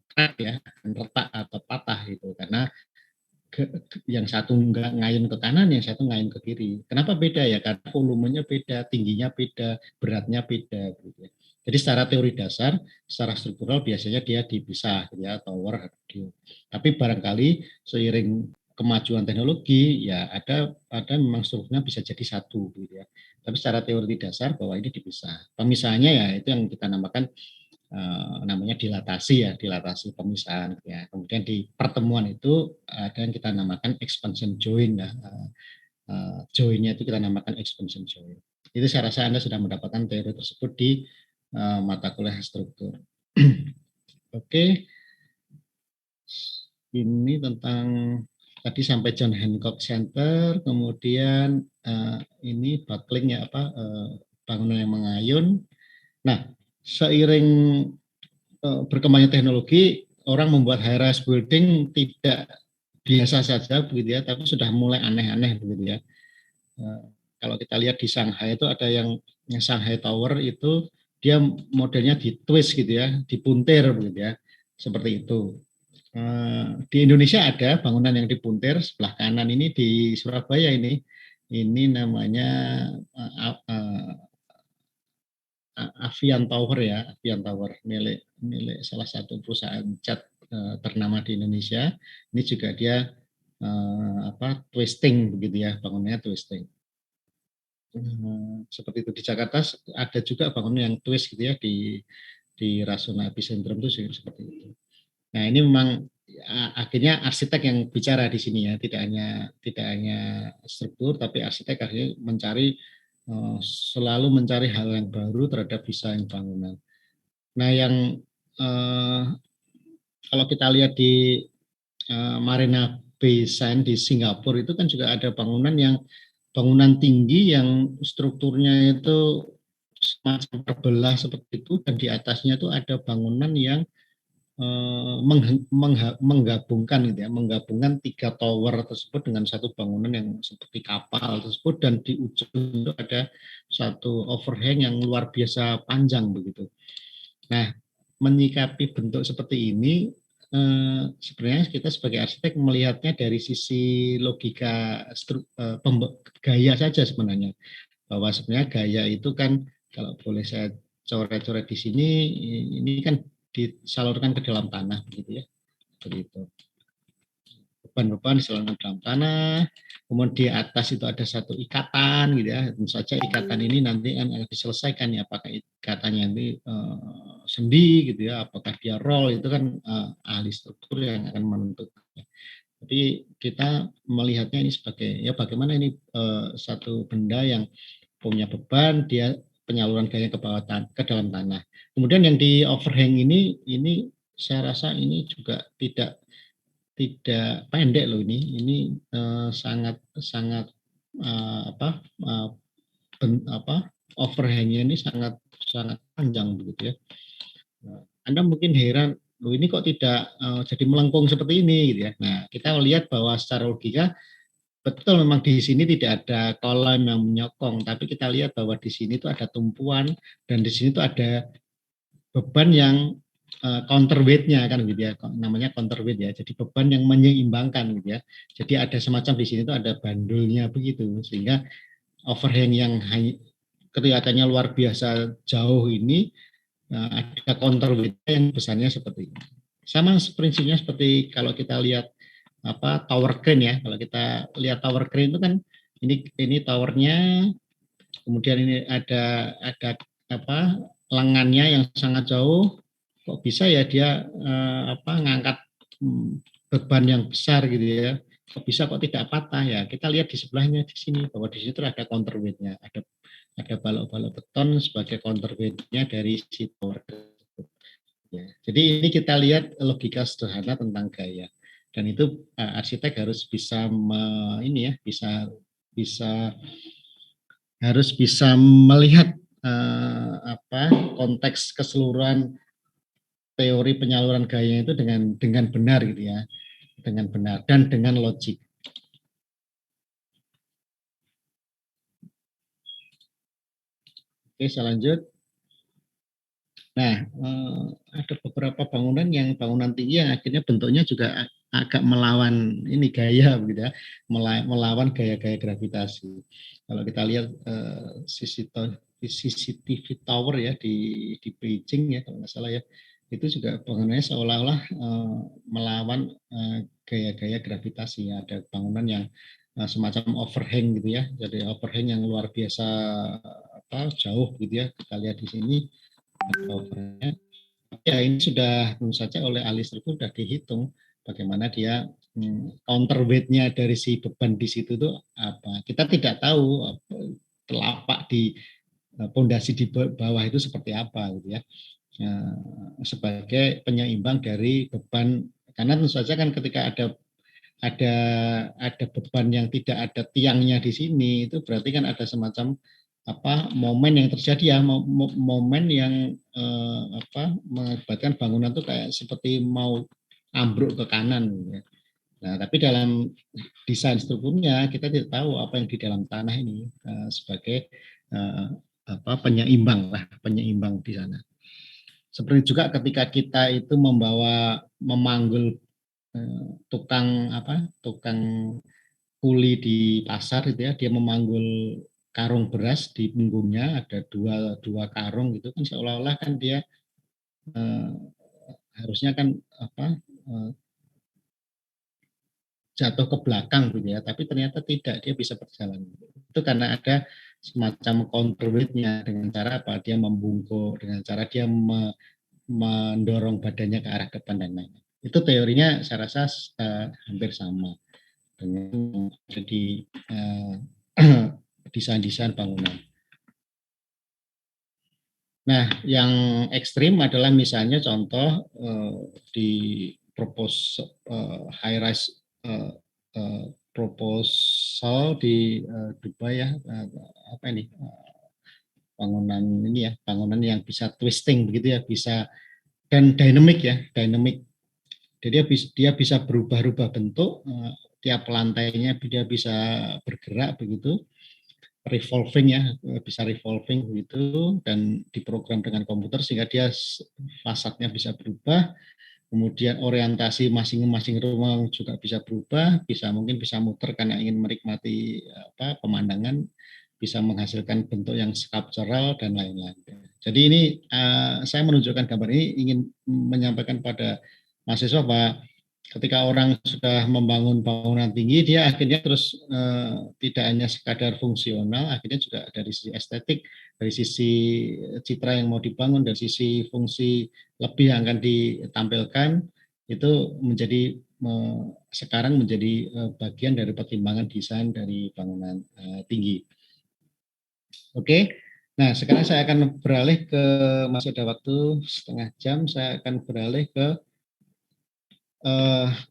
crack ya, akan retak atau patah gitu. Karena yang satu nggak ngayun ke kanan, yang satu ngayun ke kiri. Kenapa beda ya? Karena volumenya beda, tingginya beda, beratnya beda. Gitu ya. Jadi secara teori dasar, secara struktural biasanya dia dipisah, gitu ya, tower, radio. Tapi barangkali seiring kemajuan teknologi, ya ada memang strukturnya bisa jadi satu, gitu ya. Tapi secara teori dasar bahwa ini dipisah. Pemisahannya ya itu yang kita namakan namanya dilatasi pemisahan ya. Kemudian di pertemuan itu ada yang kita namakan expansion join ya. Joinnya itu kita namakan expansion join. Itu saya rasa Anda sudah mendapatkan teori tersebut di mata kuliah struktur. Oke, ini tentang tadi sampai John Hancock Center, kemudian ini buckling ya apa bangunan yang mengayun. Nah, seiring berkembangnya teknologi, orang membuat high rise building tidak biasa saja begitu ya, tapi sudah mulai aneh-aneh begitu ya. Kalau kita lihat di Shanghai itu ada yang Shanghai Tower itu dia modelnya di twist gitu ya, dipuntir begitu ya, seperti itu. Di Indonesia ada bangunan yang dipuntir sebelah kanan ini di Surabaya ini namanya Avian Tower ya, Avian Tower milik salah satu perusahaan cat ternama di Indonesia. Ini juga dia twisting begitu ya, bangunannya twisting. Seperti itu di Jakarta ada juga bangunan yang twist gitu ya di Rasuna Epicentrum itu seperti itu. Nah, ini memang akhirnya arsitek yang bicara di sini ya, tidak hanya struktur tapi arsitek akhirnya selalu mencari hal yang baru terhadap desain bangunan. Nah, yang kalau kita lihat di Marina Bay Sands di Singapura itu kan juga ada bangunan tinggi yang strukturnya itu semacam terbelah seperti itu dan di atasnya itu ada bangunan yang menggabungkan gitu ya, menggabungkan 3 tower tersebut dengan satu bangunan yang seperti kapal tersebut dan di ujung itu ada satu overhang yang luar biasa panjang begitu. Nah, menyikapi bentuk seperti ini sebenarnya kita sebagai arsitek melihatnya dari sisi logika gaya saja sebenarnya, bahwa sebenarnya gaya itu kan kalau boleh saya coret-coret di sini, ini kan disalurkan ke dalam tanah begitu ya, seperti itu. Beban-beban disalurkan ke dalam tanah, kemudian di atas itu ada satu ikatan gitu ya, tentu saja ikatan ini nanti akan diselesaikan ya, apakah ikatannya ini sendi gitu ya, apakah dia roll, itu kan ahli struktur yang akan menentukan. Tapi kita melihatnya ini sebagai ya bagaimana ini satu benda yang punya beban, dia penyaluran gaya ke bawah ke dalam tanah. Kemudian yang di overhang ini saya rasa ini juga tidak pendek loh ini sangat overhangnya ini sangat panjang begitu ya. Anda mungkin heran, loh ini kok tidak jadi melengkung seperti ini gitu ya. Nah, kita lihat bahwa secara logika Betul, memang di sini tidak ada kolom yang menyokong, tapi kita lihat bahwa di sini tuh ada tumpuan dan di sini tuh ada beban yang counterweight-nya kan gitu ya, namanya counterweight ya. Jadi beban yang menyeimbangkan gitu ya. Jadi ada semacam di sini tuh ada bandulnya begitu, sehingga overhang yang kelihatannya luar biasa jauh ini ada counterweight yang besarnya seperti ini. Sama prinsipnya seperti kalau kita lihat apa tower crane ya. Kalau kita lihat tower crane itu kan ini towernya, kemudian ini ada apa lengannya yang sangat jauh, kok bisa ya dia apa ngangkat beban yang besar gitu ya, kok bisa kok tidak patah ya. Kita lihat di sebelahnya di sini bahwa di situ ada counterweightnya, ada balok-balok beton sebagai counterweightnya dari si tower ya. Jadi ini kita lihat logika sederhana tentang gaya, dan itu arsitek harus bisa ini ya, bisa bisa harus bisa melihat apa konteks keseluruhan teori penyaluran gaya itu dengan benar gitu ya, dengan benar dan dengan logik. Oke, saya lanjut. Nah, ada beberapa bangunan bangunan tinggi yang akhirnya bentuknya juga agak melawan ini gaya begitu ya, melawan gaya-gaya gravitasi. Kalau kita lihat CCTV tower ya di Beijing ya kalau nggak salah ya, itu juga bangunannya seolah-olah melawan gaya-gaya gravitasi ya. Ada bangunan yang semacam overhang gitu ya, jadi overhang yang luar biasa apa jauh gitu ya. Kita lihat di sini overnya. Ya ini sudah tentu saja oleh ahli struktur sudah dihitung bagaimana dia counterweight-nya dari si beban di situ tuh apa. Kita tidak tahu telapak di pondasi di bawah itu seperti apa gitu ya. Sebagai penyeimbang dari beban, karena tentu saja kan ketika ada ada beban yang tidak ada tiangnya di sini, itu berarti kan ada semacam apa momen yang terjadi ya, momen yang apa mengakibatkan bangunan itu kayak seperti mau ambruk ke kanan gitu ya. Nah, tapi dalam desain strukturnya kita tidak tahu apa yang di dalam tanah ini sebagai apa penyeimbang lah, penyeimbang di sana. Seperti juga ketika kita itu memanggul tukang apa tukang kuli di pasar itu ya, dia memanggul karung beras di punggungnya, ada dua karung gitu kan, seolah-olah kan dia eh, harusnya kan apa jatuh ke belakang gitu ya, tapi ternyata tidak, dia bisa berjalan. Itu karena ada semacam counterweight-nya dengan cara apa, dia membungkuk, dengan cara dia mendorong badannya ke arah depan dan lain-lain. Itu teorinya saya rasa hampir sama dengan di desain-desain bangunan. Nah, yang ekstrim adalah misalnya contoh di high rise proposal di Dubai ya, apa ini bangunan ini ya, bangunan yang bisa twisting begitu ya, bisa dan dynamic ya, dynamic. Jadi dia bisa berubah-ubah bentuk, tiap lantainya dia bisa bergerak begitu, revolving ya, bisa revolving begitu, dan diprogram dengan komputer sehingga dia fasadnya bisa berubah, kemudian orientasi masing-masing rumah juga bisa berubah, mungkin bisa muter karena ingin menikmati apa pemandangan, bisa menghasilkan bentuk yang sculptural dan lain-lain. Jadi ini saya menunjukkan gambar ini ingin menyampaikan pada mahasiswa bahwa ketika orang sudah membangun bangunan tinggi, dia akhirnya terus tidak hanya sekadar fungsional, akhirnya juga dari sisi estetik, dari sisi citra yang mau dibangun, dari sisi fungsi lebih yang akan ditampilkan, itu menjadi sekarang menjadi bagian dari pertimbangan desain dari bangunan tinggi. Oke, nah sekarang saya akan beralih ke, masih ada waktu setengah jam, saya akan beralih ke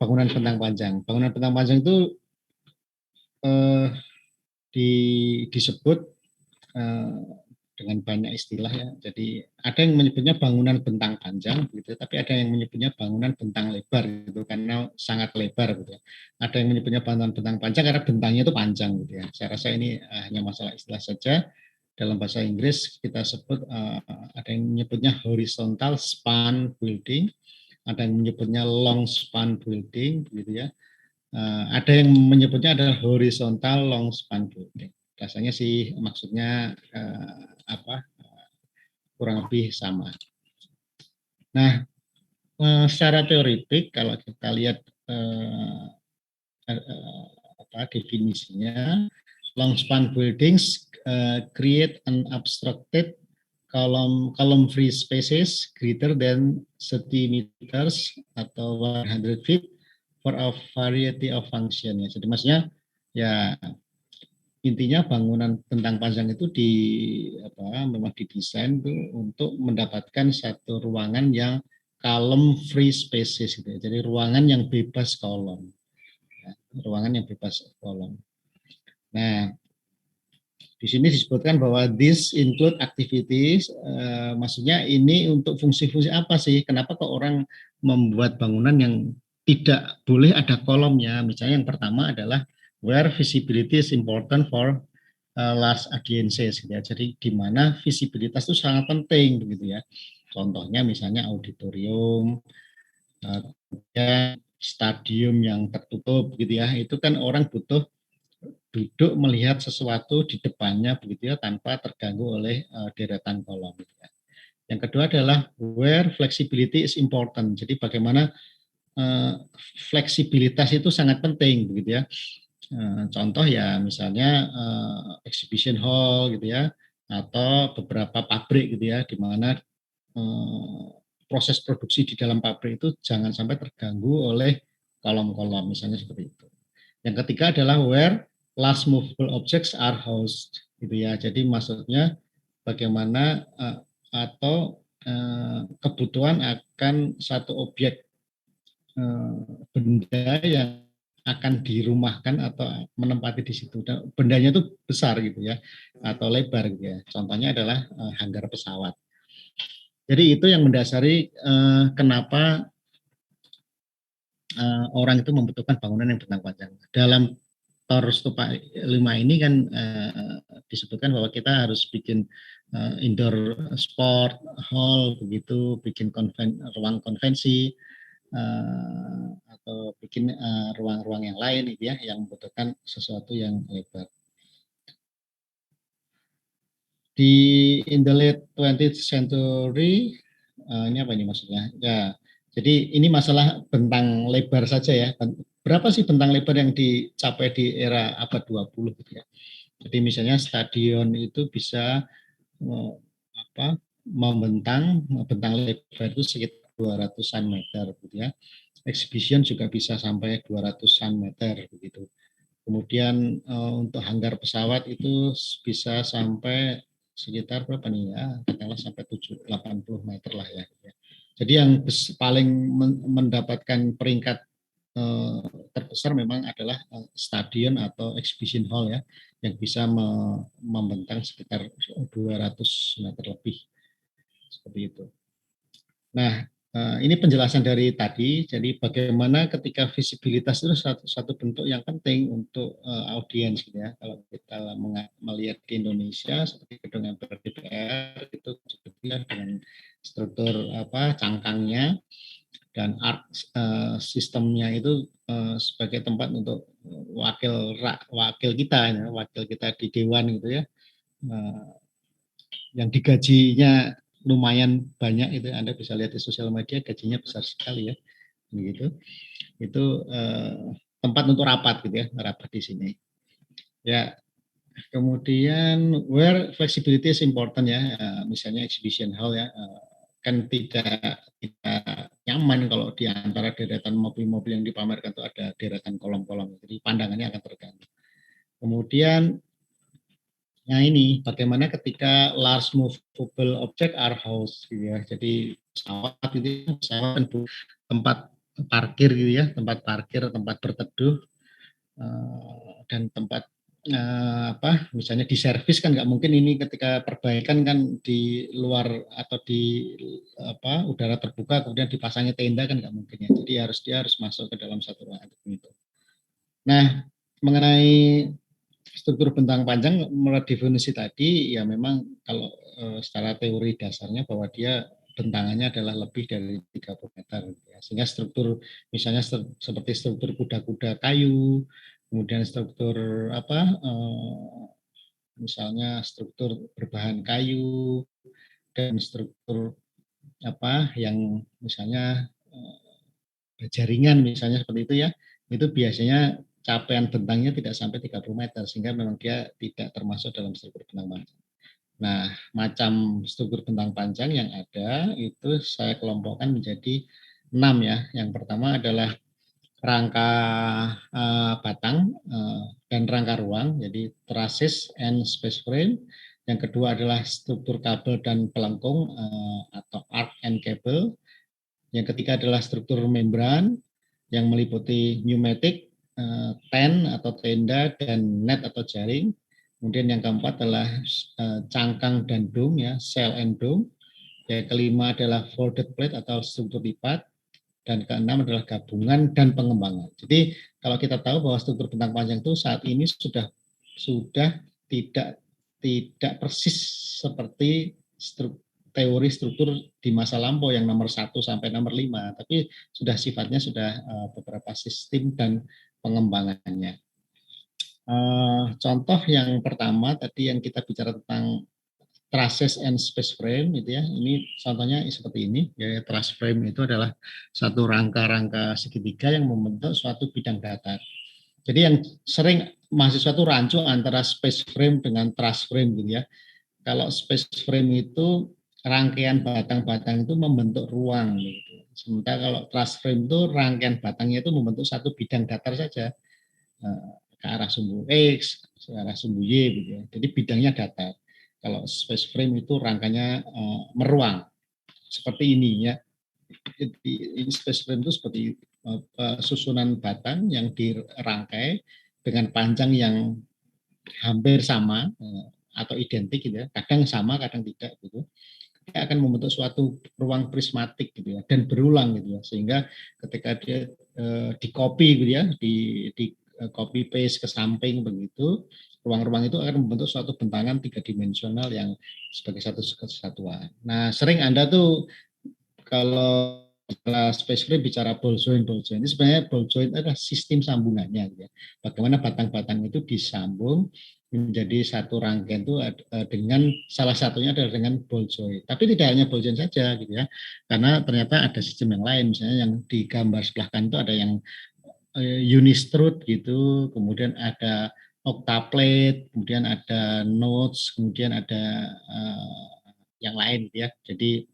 bangunan bentang panjang. Bangunan bentang panjang itu disebut dengan banyak istilah ya. Jadi ada yang menyebutnya bangunan bentang panjang gitu, tapi ada yang menyebutnya bangunan bentang lebar gitu karena sangat lebar gitu ya. Ada yang menyebutnya bangunan bentang panjang karena bentangnya itu panjang gitu ya. Saya rasa ini hanya masalah istilah saja. Dalam bahasa Inggris kita sebut ada yang menyebutnya horizontal span building, ada yang menyebutnya long span building gitu ya. Ada yang menyebutnya adalah horizontal long span building. Rasanya sih maksudnya apa kurang lebih sama. Nah, secara teoritik kalau kita lihat definisinya, long span buildings create an obstructed column free spaces greater than 30 meters atau 100 feet for a variety of function ya. Jadi maksudnya ya intinya bangunan bentang panjang itu memang didesain tuh untuk mendapatkan satu ruangan yang column free spaces gitu ya. Jadi ruangan yang bebas kolom. Ya, ruangan yang bebas kolom. Nah, di sini disebutkan bahwa this include activities, maksudnya ini untuk fungsi-fungsi apa sih? Kenapa kok orang membuat bangunan yang tidak boleh ada kolomnya? Misalnya yang pertama adalah where visibility is important for large audiences, gitu ya. Jadi di mana visibilitas itu sangat penting, begitu ya. Contohnya misalnya auditorium, stadium yang tertutup, gitu ya. Itu kan orang butuh duduk melihat sesuatu di depannya begitu ya tanpa terganggu oleh deretan kolom. Gitu ya. Yang kedua adalah where flexibility is important. Jadi bagaimana fleksibilitas itu sangat penting begitu ya. Contoh ya misalnya exhibition hall gitu ya atau beberapa pabrik gitu ya di mana proses produksi di dalam pabrik itu jangan sampai terganggu oleh kolom-kolom misalnya seperti itu. Yang ketiga adalah where large movable objects are housed gitu ya. Jadi maksudnya bagaimana atau kebutuhan akan satu objek benda yang akan dirumahkan atau menempati di situ. Dan bendanya itu besar gitu ya atau lebar gitu ya. Contohnya adalah hanggar pesawat. Jadi itu yang mendasari kenapa orang itu membutuhkan bangunan yang bentang panjang. Dalam Tor Stupa 5 ini kan disebutkan bahwa kita harus bikin indoor sport hall begitu, bikin ruang konvensi atau bikin ruang-ruang yang lain gitu ya, yang membutuhkan sesuatu yang lebar. Di in the late 20th century, ini apa ini maksudnya? Ya, jadi ini masalah bentang lebar saja ya. Berapa sih bentang lebar yang dicapai di era abad 20 gitu ya. Jadi misalnya stadion itu bisa membentang bentang lebar itu sekitar 200-an meter gitu ya. Exhibition juga bisa sampai 200-an meter begitu. Kemudian untuk hanggar pesawat itu bisa sampai sekitar berapa nih ya, katakanlah sampai 80 meter lah ya. Jadi yang paling mendapatkan peringkat terbesar memang adalah stadion atau exhibition hall ya, yang bisa membentang sekitar 200 meter lebih seperti itu. Nah, ini penjelasan dari tadi. Jadi bagaimana ketika visibilitas itu satu bentuk yang penting untuk audiens, gitu ya. Kalau kita melihat di Indonesia seperti gedung MPR DPR itu sebetulnya dengan struktur cangkangnya dan art sistemnya itu sebagai tempat untuk wakil kita, ya, wakil kita di dewan gitu ya. Yang digajinya lumayan banyak itu Anda bisa lihat di sosial media, gajinya besar sekali ya, begitu. Itu tempat untuk rapat gitu ya, rapat di sini. Ya, kemudian where flexibility is important ya, misalnya exhibition hall ya, kan tidak nyaman kalau di antara deretan mobil-mobil yang dipamerkan itu ada deretan kolom-kolom, jadi pandangannya akan terganggu. Kemudian nah ini bagaimana ketika large movable object are housed gitu ya. Jadi pesawat itu pesawat tempat parkir gitu ya, tempat parkir, tempat berteduh dan tempat misalnya di servis kan nggak mungkin ini ketika perbaikan kan di luar atau di udara terbuka kemudian dipasangnya tenda kan nggak mungkin ya. Jadi dia harus masuk ke dalam satu ruangan itu. Nah, mengenai struktur bentang panjang menurut definisi tadi ya memang kalau secara teori dasarnya bahwa dia bentangannya adalah lebih dari 30 meter ya. Sehingga struktur misalnya seperti struktur kuda-kuda kayu, kemudian struktur misalnya struktur berbahan kayu dan struktur yang misalnya jaringan misalnya seperti itu ya, itu biasanya capaian bentangnya tidak sampai 30 meter sehingga memang dia tidak termasuk dalam struktur bentang panjang. Nah, macam struktur bentang panjang yang ada itu saya kelompokkan menjadi 6 ya. Yang pertama adalah rangka batang dan rangka ruang, jadi trusses and space frame. Yang kedua adalah struktur kabel dan pelengkung atau arc and cable. Yang ketiga adalah struktur membran yang meliputi pneumatik, tent atau tenda, dan net atau jaring. Kemudian yang keempat adalah cangkang dan dome, ya, cell and dome. Yang kelima adalah folded plate atau struktur lipat. Dan keenam adalah gabungan dan pengembangan. Jadi kalau kita tahu bahwa struktur bentang panjang itu saat ini sudah tidak tidak persis seperti teori struktur di masa lampau yang nomor 1 sampai nomor 5, tapi sudah sifatnya sudah beberapa sistem dan pengembangannya. Contoh yang pertama tadi yang kita bicara tentang trusses and space frame itu ya, ini contohnya seperti ini ya. Truss frame itu adalah satu rangka-rangka segitiga yang membentuk suatu bidang datar. Jadi yang sering mahasiswa itu rancu antara space frame dengan truss frame gitu ya. Kalau space frame itu rangkaian batang-batang itu membentuk ruang gitu. Sementara kalau truss frame itu rangkaian batangnya itu membentuk satu bidang datar saja, ke arah sumbu X, ke arah sumbu Y gitu ya. Jadi bidangnya datar. Kalau space frame itu rangkanya meruang seperti ini ya. Jadi ini space frame itu seperti susunan batang yang dirangkai dengan panjang yang hampir sama atau identik gitu ya. Kadang sama, kadang tidak gitu. Dia akan membentuk suatu ruang prismatik gitu ya, dan berulang gitu ya, sehingga ketika dia di copy gitu ya, di copy paste ke samping begitu, ruang-ruang itu akan membentuk suatu bentangan tiga dimensional yang sebagai satu kesatuan. Nah, sering Anda tuh kalau space frame bicara ball joint, ini sebenarnya ball joint adalah sistem sambungannya gitu ya. Bagaimana batang-batang itu disambung menjadi satu rangkaian itu dengan salah satunya adalah dengan ball joint. Tapi tidak hanya ball joint saja gitu ya. Karena ternyata ada sistem yang lain, misalnya yang di gambar sebelah kanan itu ada yang unistrut gitu, kemudian ada octaplate, kemudian ada nodes, kemudian ada yang lain gitu ya. Jadi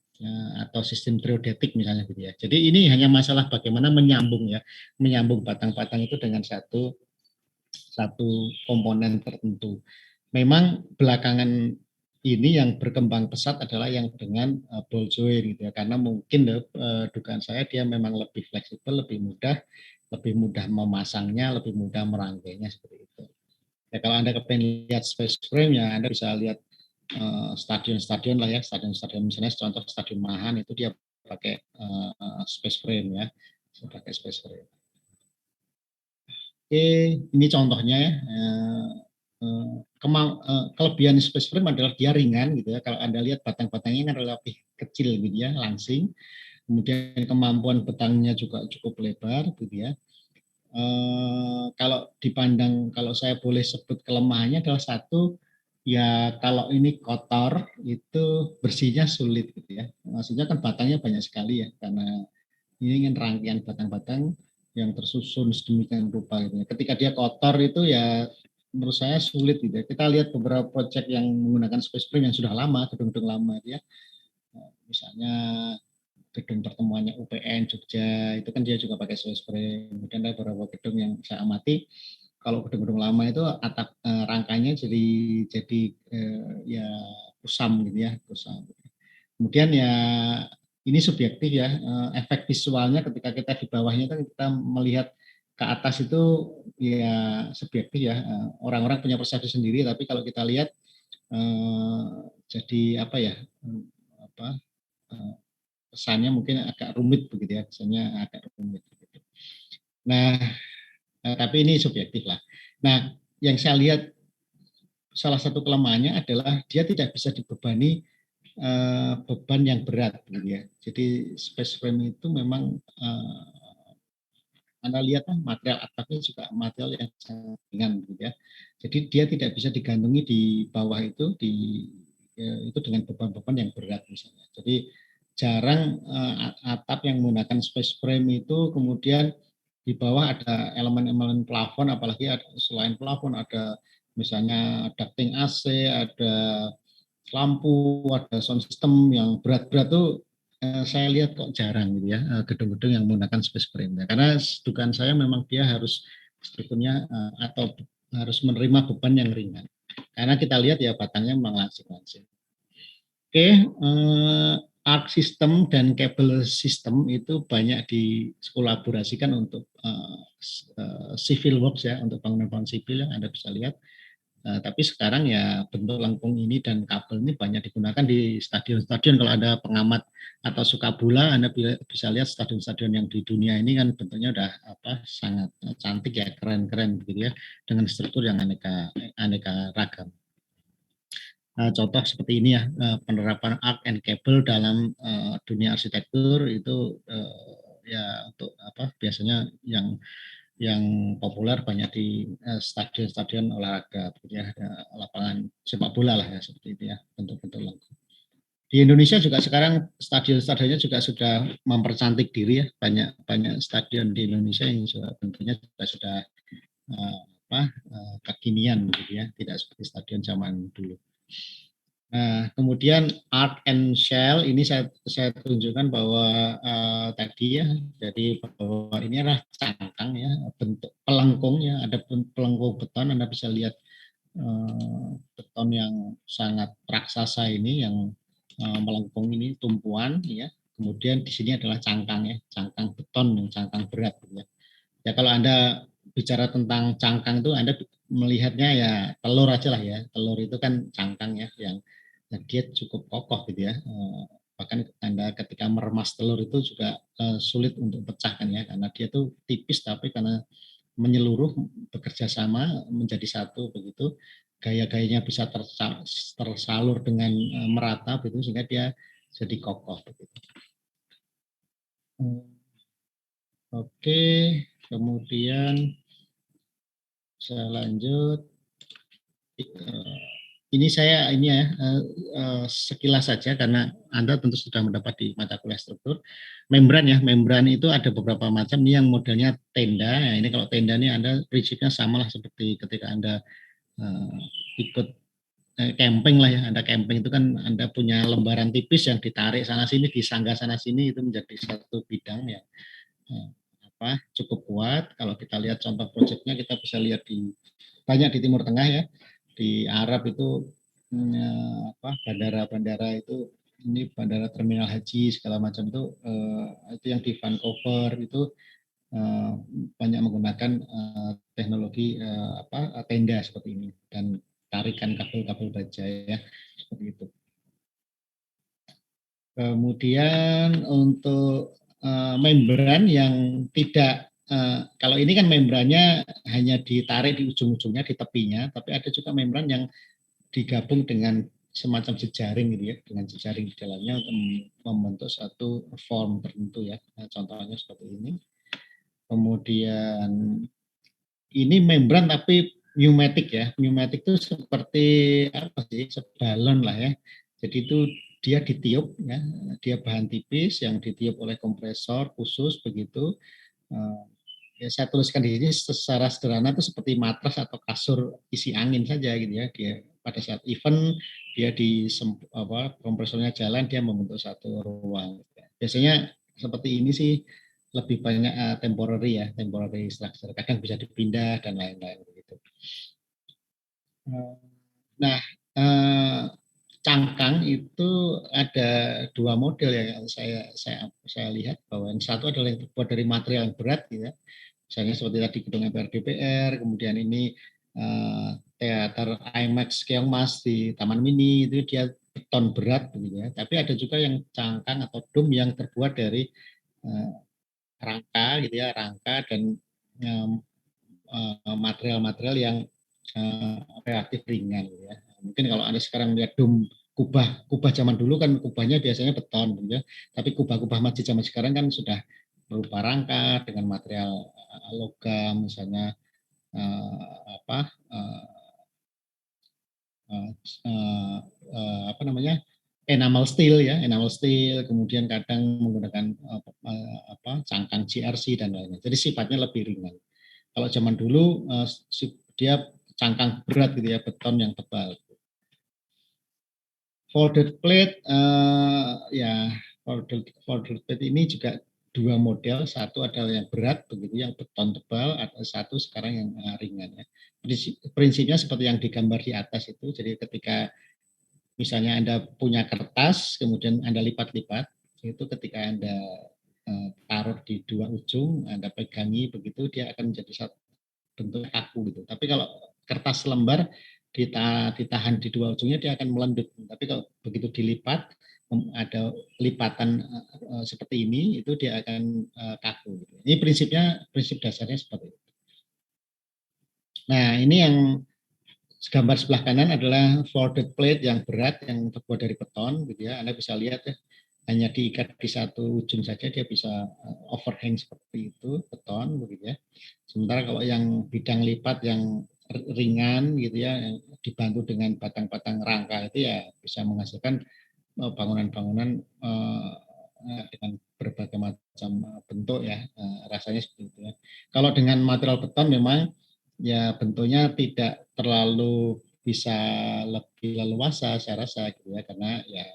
atau sistem triodetik misalnya gitu ya. Jadi ini hanya masalah bagaimana menyambung ya, menyambung batang-batang itu dengan satu komponen tertentu. Memang belakangan ini yang berkembang pesat adalah yang dengan ball joint gitu ya, karena mungkin dugaan saya dia memang lebih fleksibel, lebih mudah memasangnya, lebih mudah merangkainya seperti itu. Ya, kalau Anda kepengen lihat space frame ya Anda bisa lihat stadion-stadion lah ya, stadion-stadion misalnya contoh Stadion Mahan itu dia pakai space frame ya, pakai space frame. Oke, ini contohnya ya. Kelebihan space frame adalah dia ringan gitu ya. Kalau Anda lihat batang-batangnya kan relatif kecil gitu ya, langsing. Kemudian kemampuan batangnya juga cukup lebar gitu ya. Kalau dipandang, kalau saya boleh sebut kelemahannya adalah satu, ya kalau ini kotor itu bersihnya sulit gitu ya. Maksudnya kan batangnya banyak sekali ya, karena ini kan rangkaian batang-batang yang tersusun sedemikian rupa gitu ya. Ketika dia kotor itu ya menurut saya sulit gitu ya. Kita lihat beberapa proyek yang menggunakan space frame yang sudah lama, gedung-gedung lama ya. Misalnya gedung pertemuannya UPN Jogja itu kan dia juga pakai space frame. Kemudian ada beberapa gedung yang saya amati, kalau gedung-gedung lama itu atap rangkanya jadi ya kusam gitu ya, kusam. Kemudian ya ini subjektif ya, efek visualnya ketika kita di bawahnya kan kita melihat ke atas itu ya subjektif ya. Orang-orang punya persepsi sendiri, tapi kalau kita lihat jadi apa ya, apa kesannya mungkin agak rumit begitu ya, kesannya agak rumit begitu. Nah, tapi ini subjektif lah. Nah, yang saya lihat salah satu kelemahannya adalah dia tidak bisa dibebani beban yang berat gitu ya. Jadi space frame itu memang Anda lihat kan material atapnya juga material yang sangat ringan gitu ya. Jadi dia tidak bisa digantungi di bawah itu itu dengan beban-beban yang berat misalnya. Jadi jarang atap yang menggunakan space frame itu kemudian di bawah ada elemen-elemen plafon, apalagi ada, selain plafon ada misalnya ducting AC, ada lampu, ada sound system yang berat-berat tuh saya lihat kok jarang gitu ya gedung-gedung yang menggunakan space frame ya. Karena dugaan saya memang dia harus strukturnya atau harus menerima beban yang ringan. Karena kita lihat ya batangnya memang langsing-langsing. Oke, arc system dan kabel system itu banyak dikolaborasikan untuk civil works ya, untuk bangunan-bangunan sipil yang Anda bisa lihat. Tapi sekarang ya bentuk lengkung ini dan kabel ini banyak digunakan di stadion-stadion. Kalau ada pengamat atau suka bola, Anda bisa lihat stadion-stadion yang di dunia ini kan bentuknya udah sangat cantik ya, keren-keren begitu ya, dengan struktur yang aneka ragam. Contoh seperti ini ya, penerapan arc and cable dalam dunia arsitektur itu ya untuk biasanya yang populer banyak di stadion-stadion olahraga, ya, lapangan sepak bola lah ya seperti itu ya, bentuk-bentuk lengkung. Di Indonesia juga sekarang stadion-stadionnya juga sudah mempercantik diri ya, banyak stadion di Indonesia yang juga bentuknya sudah kekinian gitu ya, tidak seperti stadion zaman dulu. Nah, kemudian art and shell ini saya tunjukkan bahwa tadi ya, jadi bahwa ini adalah cangkang ya, bentuk pelengkung ya, ada pelengkung beton, Anda bisa lihat beton yang sangat raksasa ini yang melengkung ini tumpuan ya. Kemudian di sini adalah cangkang ya, cangkang beton yang cangkang berat ya. Ya kalau Anda bicara tentang cangkang itu Anda melihatnya ya telur aja lah ya, telur itu kan cangkang ya yang dia cukup kokoh gitu ya. Bahkan Anda ketika meremas telur itu juga sulit untuk pecahkan ya, karena dia tuh tipis tapi karena menyeluruh bekerja sama menjadi satu begitu, gaya-gayanya bisa tersalur dengan merata begitu sehingga dia jadi kokoh begitu. Oke, kemudian saya lanjut. Ini saya sekilas saja karena Anda tentu sudah mendapat di mata kuliah struktur. Membran ya, membran itu ada beberapa macam. Ini yang modelnya tenda. Ya, ini kalau tenda ini Anda prinsipnya sama lah seperti ketika Anda ikut camping lah ya. Anda camping itu kan Anda punya lembaran tipis yang ditarik sana sini, disanggah sana sini itu menjadi satu bidang ya. Cukup kuat. Kalau kita lihat contoh proyeknya kita bisa lihat banyak di Timur Tengah ya. Di Arab itu bandara-bandara itu ini bandara terminal haji segala macam itu yang di Vancouver itu banyak menggunakan teknologi tenda seperti ini dan tarikan kabel-kabel baja ya seperti itu. Kemudian untuk membran yang tidak kalau ini kan membrannya hanya ditarik di ujung-ujungnya di tepinya, tapi ada juga membran yang digabung dengan semacam jejaring gitu ya, dengan jejaring di dalamnya untuk membentuk satu form tertentu ya. Nah, contohnya seperti ini. Kemudian ini membran tapi pneumatik ya. Pneumatik itu seperti apa sih? Sebalon lah ya. Jadi itu dia ditiup ya, dia bahan tipis yang ditiup oleh kompresor khusus begitu. Ya saya tuliskan di sini secara sederhana itu seperti matras atau kasur isi angin saja gitu ya. Dia pada saat event dia kompresornya jalan dia membentuk satu ruang. Biasanya seperti ini sih lebih banyak temporary structure. Kadang bisa dipindah dan lain-lain begitu. Nah, cangkang itu ada dua model yang saya lihat bahwa yang satu adalah yang terbuat dari material yang berat gitu ya. Misalnya seperti tadi gedung MPR DPR, kemudian ini teater IMAX Keongmas di Taman Mini itu dia beton berat gitu ya. Tapi ada juga yang cangkang atau dom yang terbuat dari rangka gitu ya, rangka dan material-material yang relatif ringan gitu ya. Mungkin kalau Anda sekarang melihat dom kubah zaman dulu kan kubahnya biasanya beton gitu ya. Tapi kubah-kubah masjid zaman sekarang kan sudah berupa rangka dengan material logam misalnya apa uh, uh, apa namanya enamel steel kemudian kadang menggunakan apa cangkang GRC dan lainnya. Jadi sifatnya lebih ringan. Kalau zaman dulu dia cangkang berat gitu ya, beton yang tebal. Folded plate ya folded plate ini juga dua model, satu adalah yang berat begitu yang beton tebal, atau satu sekarang yang ringan ya. Prinsipnya seperti yang digambar di atas itu. Jadi ketika misalnya Anda punya kertas, kemudian Anda lipat-lipat, itu ketika Anda taruh di dua ujung, Anda pegangi begitu, dia akan menjadi satu bentuk kaku gitu. Tapi kalau kertas lembar ditahan di dua ujungnya, dia akan melendut. Tapi kalau begitu dilipat, ada lipatan seperti ini, itu dia akan kaku. Gitu. Ini prinsip dasarnya seperti itu. Nah, ini yang gambar sebelah kanan adalah folded plate yang berat yang terbuat dari beton gitu ya. Anda bisa lihat ya, hanya diikat di satu ujung saja dia bisa overhang seperti itu, beton begitu ya. Sementara kalau yang bidang lipat yang ringan gitu ya, yang dibantu dengan batang-batang rangka itu ya bisa menghasilkan bangunan-bangunan dengan berbagai macam bentuk ya, rasanya seperti itu ya. Kalau dengan material beton memang ya bentuknya tidak terlalu bisa lebih leluasa saya rasa gitu ya, karena ya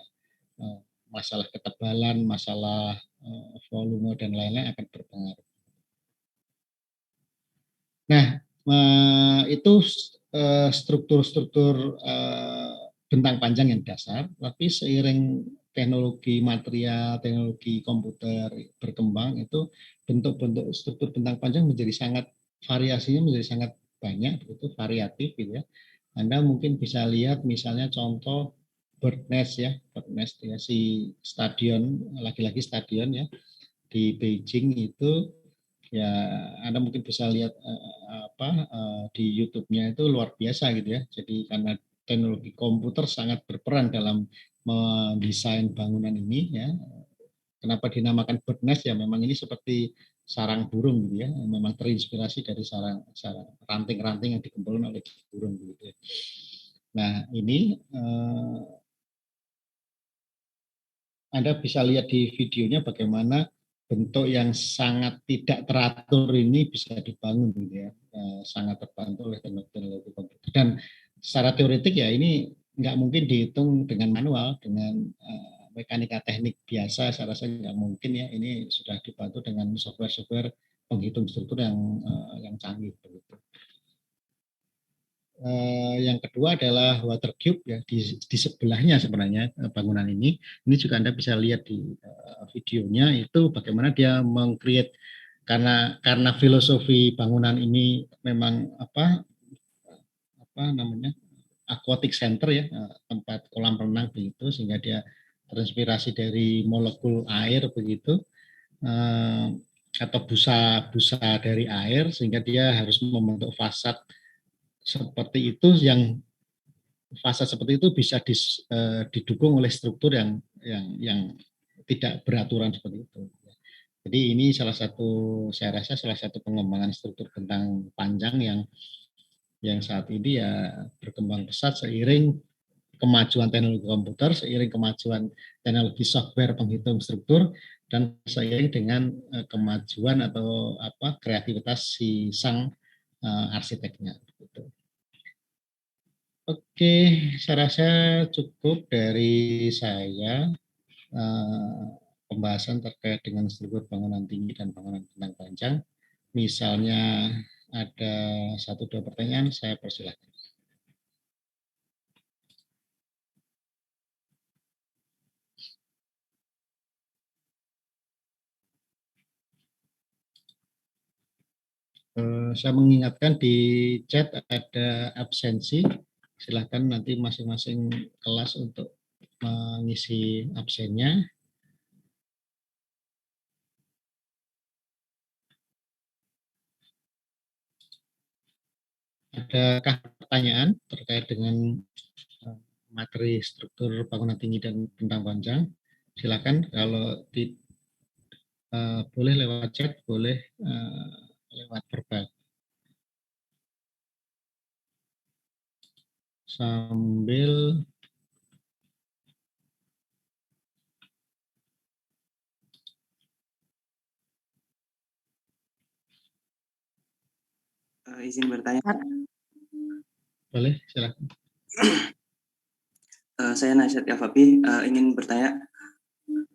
masalah ketebalan, masalah volume dan lain-lain akan berpengaruh. Nah, itu struktur-struktur bentang panjang yang dasar, tapi seiring teknologi material, teknologi komputer berkembang, itu bentuk-bentuk struktur bentang panjang menjadi sangat variasinya menjadi sangat banyak, begitu variatif gitu ya. Anda mungkin bisa lihat misalnya contoh bird nest ya, bird nest ya, si stadion, lagi-lagi stadion ya di Beijing itu ya Anda mungkin bisa lihat di YouTube-nya itu luar biasa gitu ya. Jadi karena teknologi komputer sangat berperan dalam mendesain bangunan ini ya. Kenapa dinamakan bird nest ya memang ini seperti sarang burung gitu ya. Memang terinspirasi dari sarang ranting-ranting yang digempolkan oleh burung gitu ya. Nah, ini Anda bisa lihat di videonya bagaimana bentuk yang sangat tidak teratur ini bisa dibangun gitu ya, sangat terbantu oleh teknologi komputer. Dan secara teoretik ya ini nggak mungkin dihitung dengan manual, dengan mekanika teknik biasa, saya rasa nggak mungkin ya. Ini sudah dibantu dengan software-software penghitung struktur yang canggih begitu. Yang kedua adalah water cube ya di sebelahnya sebenarnya bangunan ini juga Anda bisa lihat di videonya itu bagaimana dia mengcreate karena filosofi bangunan ini memang apa namanya aquatic center ya, tempat kolam renang begitu, sehingga dia terinspirasi dari molekul air begitu, atau busa dari air, sehingga dia harus membentuk fasad seperti itu, yang fasad seperti itu bisa didukung oleh struktur yang tidak beraturan seperti itu. Jadi ini saya rasa salah satu pengembangan struktur bentang panjang yang saat ini ya berkembang pesat seiring kemajuan teknologi komputer, seiring kemajuan teknologi software penghitung struktur, dan seiring dengan kemajuan atau kreativitas si sang arsiteknya. Gitu. Oke, saya rasa cukup dari saya pembahasan terkait dengan struktur bangunan tinggi dan bangunan bentang panjang. Misalnya ada satu dua pertanyaan, saya persilahkan. Saya mengingatkan di chat ada absensi. Silahkan nanti masing-masing kelas untuk mengisi absennya. Adakah pertanyaan terkait dengan materi struktur bangunan tinggi dan bentang panjang? Silakan, kalau boleh lewat chat, boleh lewat verbal. Sambil izin bertanya. boleh, silakan. Saya Nasyad Yafabi, ingin bertanya.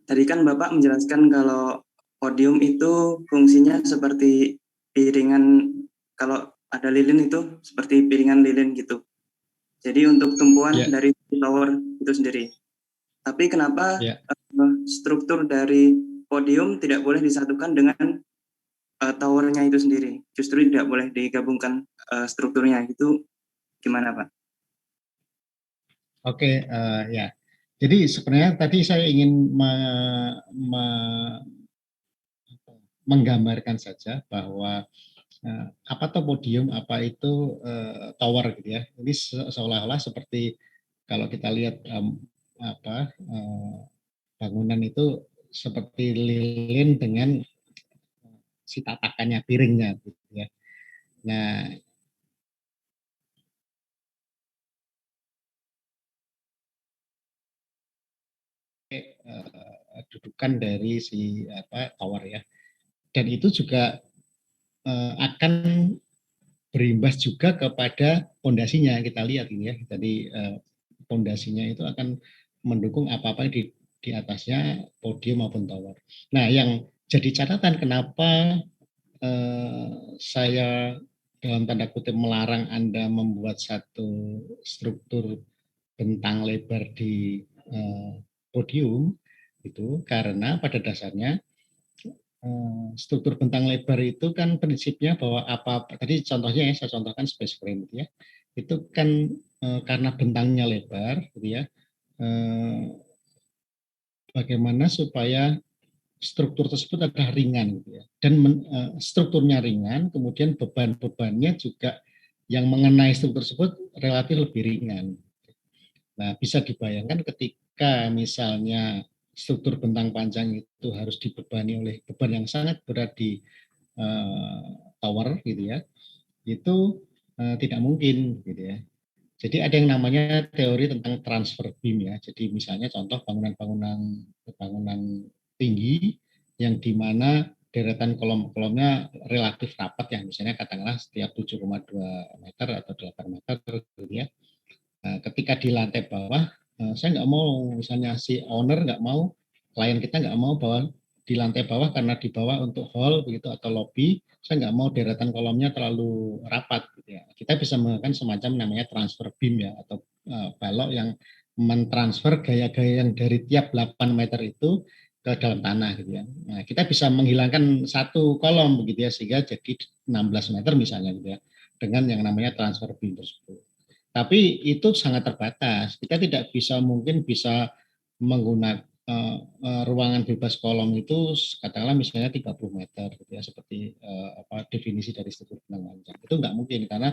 Tadi kan Bapak menjelaskan kalau podium itu fungsinya seperti piringan, kalau ada lilin itu seperti piringan lilin gitu. Jadi untuk tumpuan dari tower itu sendiri. Tapi kenapa struktur dari podium tidak boleh disatukan dengan towernya itu sendiri? Justru tidak boleh digabungkan strukturnya, itu gimana Pak? Oke, ya. Jadi sebenarnya tadi saya ingin menggambarkan saja bahwa apa itu podium, apa itu tower gitu ya. Ini seolah-olah seperti kalau kita lihat bangunan itu seperti lilin dengan si tatakannya, piringnya gitu ya. Nah, dudukan dari si tower ya. Dan itu juga akan berimbas juga kepada pondasinya, kita lihat ini ya. Jadi pondasinya itu akan mendukung apa-apa di atasnya, podium maupun tower. Nah, yang jadi catatan kenapa saya dalam tanda kutip melarang Anda membuat satu struktur bentang lebar di podium itu karena pada dasarnya struktur bentang lebar itu kan prinsipnya bahwa apa tadi contohnya ya, saya contohkan space frame gitu ya, itu kan karena bentangnya lebar gitu ya, bagaimana supaya struktur tersebut adalah ringan gitu ya, dan strukturnya ringan, kemudian beban-bebannya juga yang mengenai struktur tersebut relatif lebih ringan. Nah, bisa dibayangkan ketika misalnya struktur bentang panjang itu harus dibebani oleh beban yang sangat berat di tower gitu ya, itu tidak mungkin gitu ya. Jadi ada yang namanya teori tentang transfer beam ya. Jadi misalnya contoh bangunan tinggi yang di mana deretan kolom-kolomnya relatif rapat ya, misalnya katakanlah setiap 7,2 meter atau 8 meter gitu ya. Nah, ketika di lantai bawah, saya nggak mau, misalnya si owner nggak mau, klien kita nggak mau bahwa di lantai bawah karena di bawah untuk hall begitu atau lobby, saya nggak mau deretan kolomnya terlalu rapat gitu ya. Kita bisa menggunakan semacam namanya transfer beam ya, atau balok yang mentransfer gaya-gaya yang dari tiap 8 meter itu ke dalam tanah gitu ya. Nah, kita bisa menghilangkan satu kolom begitu ya, sehingga jadi 16 meter misalnya gitu ya, dengan yang namanya transfer beam tersebut. Tapi itu sangat terbatas. Kita tidak bisa mungkin bisa menggunakan ruangan bebas kolom itu katakanlah misalnya 30 meter gitu ya, seperti definisi dari struktur bentang panjang. Itu nggak mungkin karena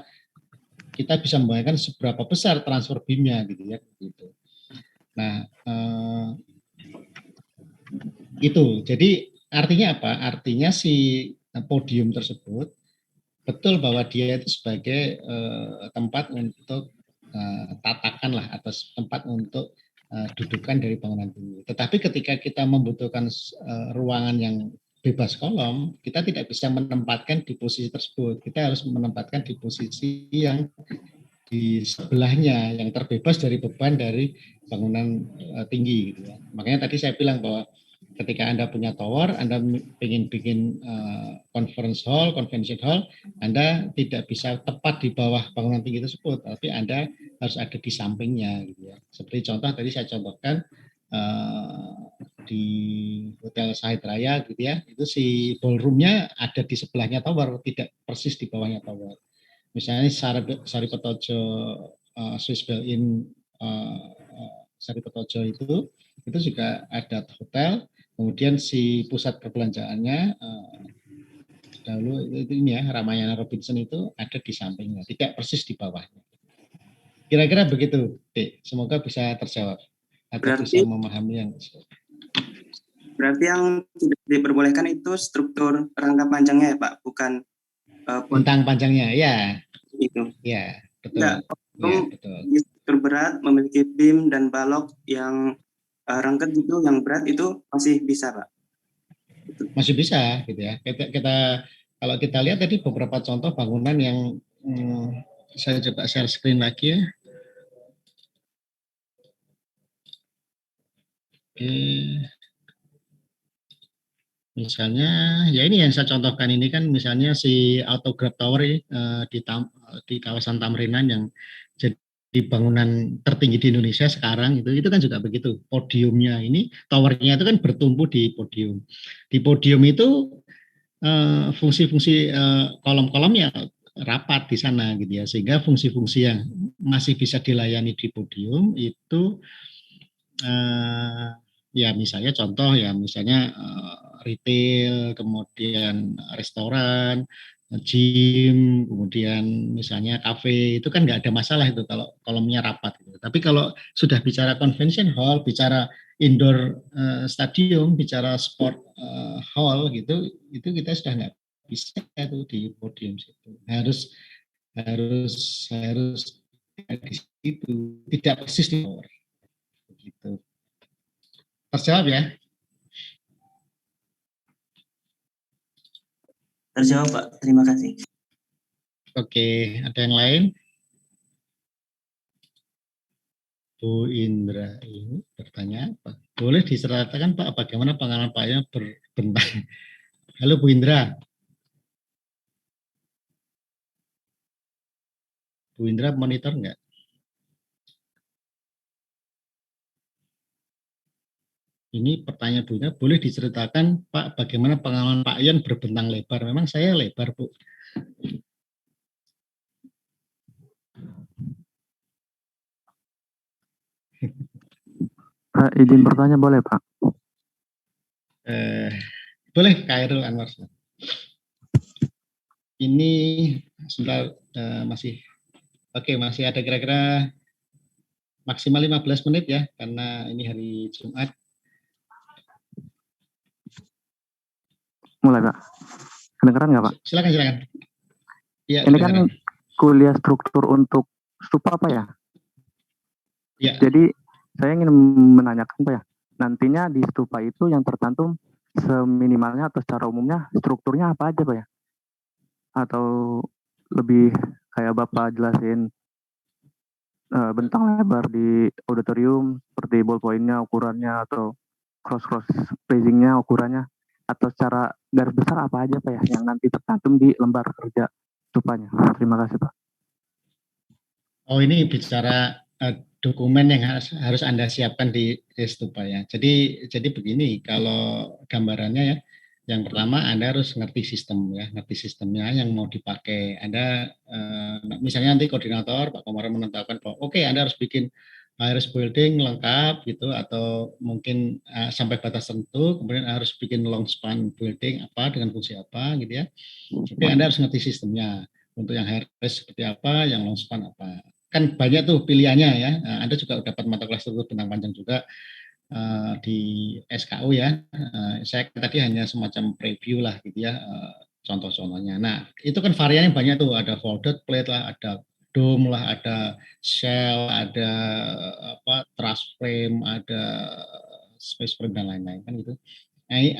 kita bisa membayangkan seberapa besar transfer beam-nya gitu ya gitu. Nah, itu. Jadi artinya apa? Artinya si podium tersebut betul bahwa dia itu sebagai tempat untuk tatakan lah, atau tempat untuk dudukan dari bangunan tinggi. Tetapi ketika kita membutuhkan ruangan yang bebas kolom, kita tidak bisa menempatkan di posisi tersebut. Kita harus menempatkan di posisi yang di sebelahnya, yang terbebas dari beban dari bangunan tinggi gitu ya. Makanya tadi saya bilang bahwa ketika Anda punya tower, Anda ingin bikin conference hall, convention hall, Anda tidak bisa tepat di bawah bangunan tinggi tersebut, tapi Anda harus ada di sampingnya gitu ya. Seperti contoh tadi saya contohkan, eh, di Hotel Sahid Raya gitu ya, itu si ballroomnya ada di sebelahnya tower, tidak persis di bawahnya tower. Misalnya Sari Petojo Swiss Bell Inn Sari Petojo itu juga ada hotel, kemudian si pusat perbelanjaannya dahulu itu ini ya, Ramayana Robinson itu ada di sampingnya, tidak persis di bawahnya. Kira-kira begitu, Dek. Semoga bisa terjawab atau bisa memahami yang berarti yang tidak diperbolehkan itu struktur rangka panjangnya ya Pak, bukan bentang panjangnya, ya. Itu. Ya, betul. Ya, betul. Struktur berat memiliki beam dan balok yang rangket itu, yang berat itu masih bisa Pak. Masih bisa gitu ya. Kita kalau kita lihat tadi beberapa contoh bangunan yang saya coba share screen lagi ya. Oke. Misalnya ya ini yang saya contohkan ini kan misalnya si Autograph Tower di kawasan Tamrinan yang jadi bangunan tertinggi di Indonesia sekarang itu kan juga begitu. Podiumnya ini towernya itu kan bertumpu di podium. Di podium itu fungsi-fungsi kolom-kolomnya rapat di sana gitu ya, sehingga fungsi-fungsi yang masih bisa dilayani di podium itu ya misalnya contoh ya misalnya retail, kemudian restoran, gym, kemudian misalnya kafe, itu kan nggak ada masalah itu kalau kolomnya rapat gitu. Tapi kalau sudah bicara convention hall, bicara indoor stadium, bicara sport hall gitu, itu kita sudah nggak bisa tuh di podium situ. Harus di situ, tidak persis di tower. Gitu. Terjawab ya? Terjawab Pak, terima kasih. Oke, ada yang lain? Bu Indra ini bertanya apa? Boleh diceritakan Pak, bagaimana pengalaman Paknya berbentang? Halo Bu Indra. Bu Indra monitor nggak? Ini pertanyaan Bu Indra, boleh diceritakan Pak, bagaimana pengalaman Pak Ian berbentang lebar? Memang saya lebar Bu. Izin bertanya boleh Pak? Boleh Khairul Anwar. Ini sebentar masih masih ada kira-kira maksimal 15 menit ya, karena ini hari Jumat. Mulai Pak. Kedengeran nggak Pak? Silakan. Ya, ini kan kuliah struktur untuk stupa apa ya? Ya. Jadi saya ingin menanyakan Pak ya, nantinya di stupa itu yang tercantum seminimalnya atau secara umumnya strukturnya apa aja Pak ya? Atau lebih kayak Bapak jelasin bentang lebar di auditorium seperti ballpointnya ukurannya atau cross spacingnya ukurannya, atau secara garis besar apa aja Pak ya yang nanti tercantum di lembar kerja stupanya. Terima kasih Pak. Oh ini bicara dokumen yang harus Anda siapkan di stupa ya. Jadi begini, kalau gambarannya ya, yang pertama Anda harus ngerti sistem ya, ngerti sistemnya yang mau dipakai. Anda misalnya nanti koordinator Pak Komar menetapkan bahwa oke, Anda harus bikin harus building lengkap gitu, atau mungkin sampai batas tertentu, kemudian harus bikin long span building apa dengan fungsi apa gitu ya. Oke, Anda harus ngerti sistemnya. Untuk yang high rise seperti apa, yang long span apa. Kan banyak tuh pilihannya ya. Anda juga dapat mata kelas struktur bentang panjang juga di SKU ya. Saya tadi hanya semacam preview lah gitu ya, contoh-contohnya. Nah, itu kan variannya banyak tuh, ada folded plate lah, ada dome lah, ada shell, ada truss frame, ada space frame dan lain-lain kan gitu. Nah,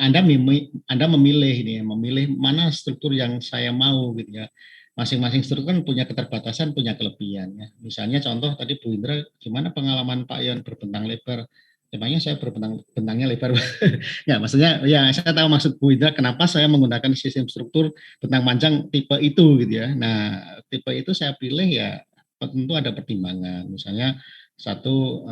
Anda memilih mana struktur yang saya mau gitu ya. Masing-masing struktur kan punya keterbatasan, punya kelebihan ya. Misalnya contoh tadi Bu Indra, gimana pengalaman Pak Ion berbentang lebar? Emangnya saya bentangnya lebar? Ya, maksudnya ya saya tahu maksud Bu Indra kenapa saya menggunakan sistem struktur bentang panjang tipe itu gitu ya. Nah, tipe itu saya pilih ya tentu ada pertimbangan. Misalnya satu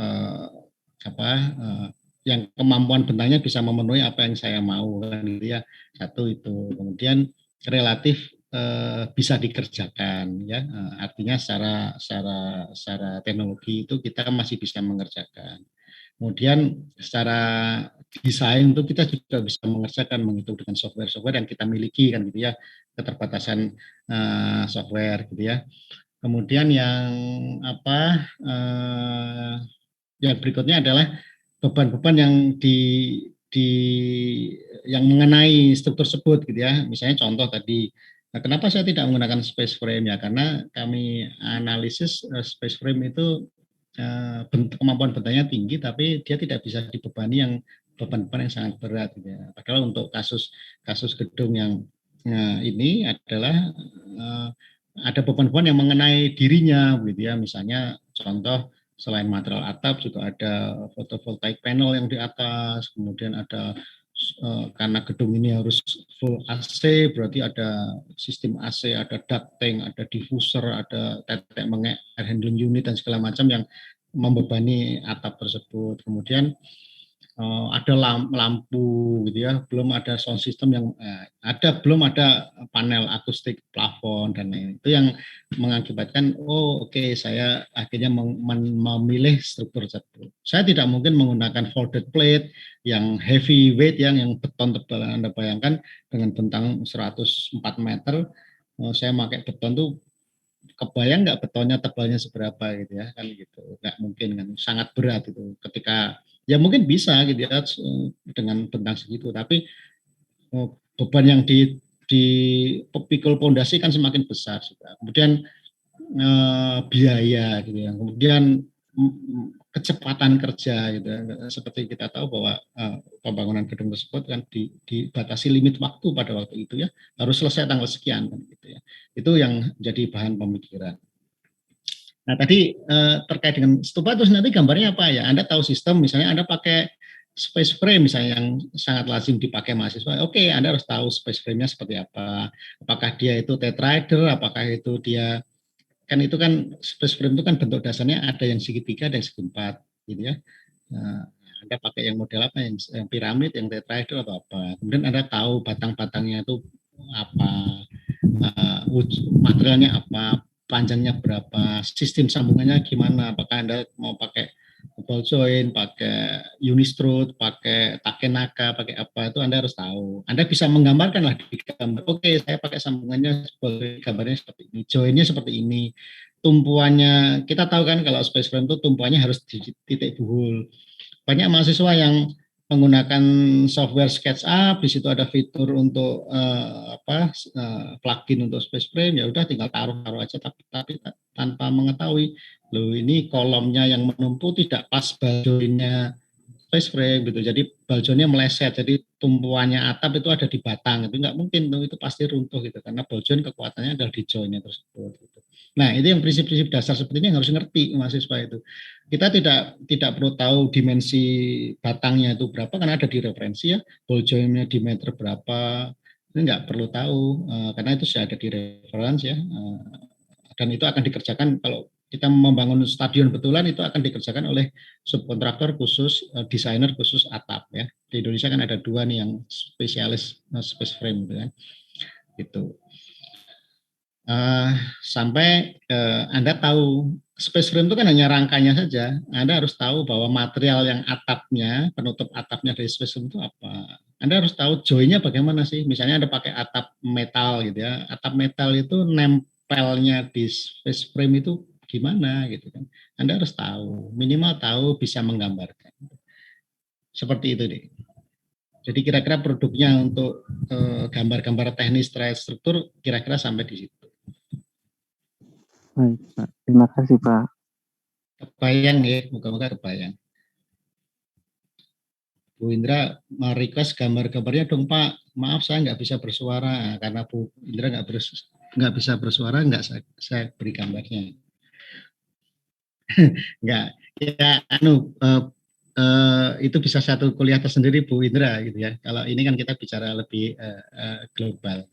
yang kemampuan bentangnya bisa memenuhi apa yang saya mau kan gitu ya. Satu itu. Kemudian relatif bisa dikerjakan ya. Artinya secara teknologi itu kita masih bisa mengerjakan. Kemudian secara desain itu kita juga bisa mengerjakan menghitung dengan software-software yang kita miliki kan gitu ya, keterbatasan software gitu ya. Kemudian yang apa yang berikutnya adalah beban-beban yang di yang mengenai struktur tersebut gitu ya. Misalnya contoh tadi, nah, kenapa saya tidak menggunakan space frame ya? Karena kami analisis space frame itu kemampuan bentangnya tinggi, tapi dia tidak bisa dibebani yang beban-beban yang sangat berat. Gitu ya. Padahal untuk kasus gedung yang ini adalah ada beban-beban yang mengenai dirinya, gitu ya. Misalnya contoh selain material atap juga ada photovoltaic panel yang di atas, kemudian ada karena gedung ini harus full AC, berarti ada sistem AC, ada ducting, ada diffuser, ada tetek mengek, air handling unit dan segala macam yang membebani atap tersebut. Kemudian ada lampu gitu ya, belum ada sound system yang belum ada panel akustik plafon dan lain. Itu yang mengakibatkan oke, saya akhirnya memilih struktur tersebut. Saya tidak mungkin menggunakan folded plate yang heavy weight yang beton tebal. Anda bayangkan dengan bentang 104 meter, saya pakai beton tuh kebayang nggak betonnya tebalnya seberapa gitu ya, kan gitu, nggak mungkin kan, sangat berat itu. Ketika ya mungkin bisa gitu ya dengan bentang segitu, tapi beban yang di pikul pondasi kan semakin besar juga. Kemudian biaya gitu ya, kemudian kecepatan kerja gitu ya. Seperti kita tahu bahwa pembangunan gedung tersebut kan dibatasi limit waktu pada waktu itu ya, harus selesai tanggal sekian kan gitu ya. Itu yang jadi bahan pemikiran. Nah tadi terkait dengan stupa terus nanti gambarnya apa ya? Anda tahu sistem, misalnya Anda pakai space frame misalnya yang sangat lazim dipakai mahasiswa. Oke, Anda harus tahu space frame-nya seperti apa. Apakah dia itu tetrahedral, apakah itu dia kan itu kan space frame itu kan bentuk dasarnya ada yang segitiga, ada yang segi empat, gitu ya. Nah, Anda pakai yang model apa, yang piramid, yang tetrahedral atau apa. Kemudian Anda tahu batang-batangnya itu apa, materialnya apa, panjangnya berapa, sistem sambungannya gimana, apakah Anda mau pakai ball joint, pakai unistrut, pakai takenaka, pakai apa, itu Anda harus tahu. Anda bisa menggambarkan lah di gambar, oke saya pakai sambungannya, gambarnya seperti ini, jointnya seperti ini, tumpuannya, kita tahu kan kalau space frame itu tumpuannya harus di titik buhul. Banyak mahasiswa yang menggunakan software SketchUp, di situ ada fitur untuk plugin untuk space frame, ya udah tinggal taruh aja, tapi tanpa mengetahui loh ini kolomnya yang menumpuk tidak pas baljoinnya space frame gitu, jadi baljonnya meleset, jadi tumpuannya atap itu ada di batang, itu nggak mungkin tuh, itu pasti runtuh gitu, karena baljon kekuatannya adalah di joinnya tersebut gitu. Nah itu yang prinsip-prinsip dasar seperti ini yang harus ngerti mahasiswa itu. Kita tidak perlu tahu dimensi batangnya itu berapa karena ada di referensi ya, ball jointnya di meter berapa, ini nggak perlu tahu karena itu sudah ada di referensi ya, dan itu akan dikerjakan kalau kita membangun stadion betulan itu akan dikerjakan oleh subkontraktor khusus, desainer khusus atap ya. Di Indonesia kan ada dua nih yang spesialis space frame gitu kan. Gitu. Sampai Anda tahu space frame itu kan hanya rangkanya saja. Anda harus tahu bahwa material yang atapnya, penutup atapnya dari space frame itu apa. Anda harus tahu joinnya bagaimana sih. Misalnya Anda pakai atap metal gitu ya. Atap metal itu nempelnya di space frame itu gimana gitu kan. Anda harus tahu, minimal tahu bisa menggambarkan. Seperti itu deh. Jadi kira-kira produknya untuk gambar-gambar teknis terkait struktur kira-kira sampai di situ. Baik, Pak. Terima kasih, Pak. Kebayang ya, moga-moga kebayang. Bu Indra merequest gambar-gambarnya dong Pak. Maaf saya nggak bisa bersuara karena Bu Indra nggak bisa bersuara, nggak saya beri gambarnya. Nggak, ya itu bisa satu kuliah tersendiri Bu Indra gitu ya. Kalau ini kan kita bicara lebih global.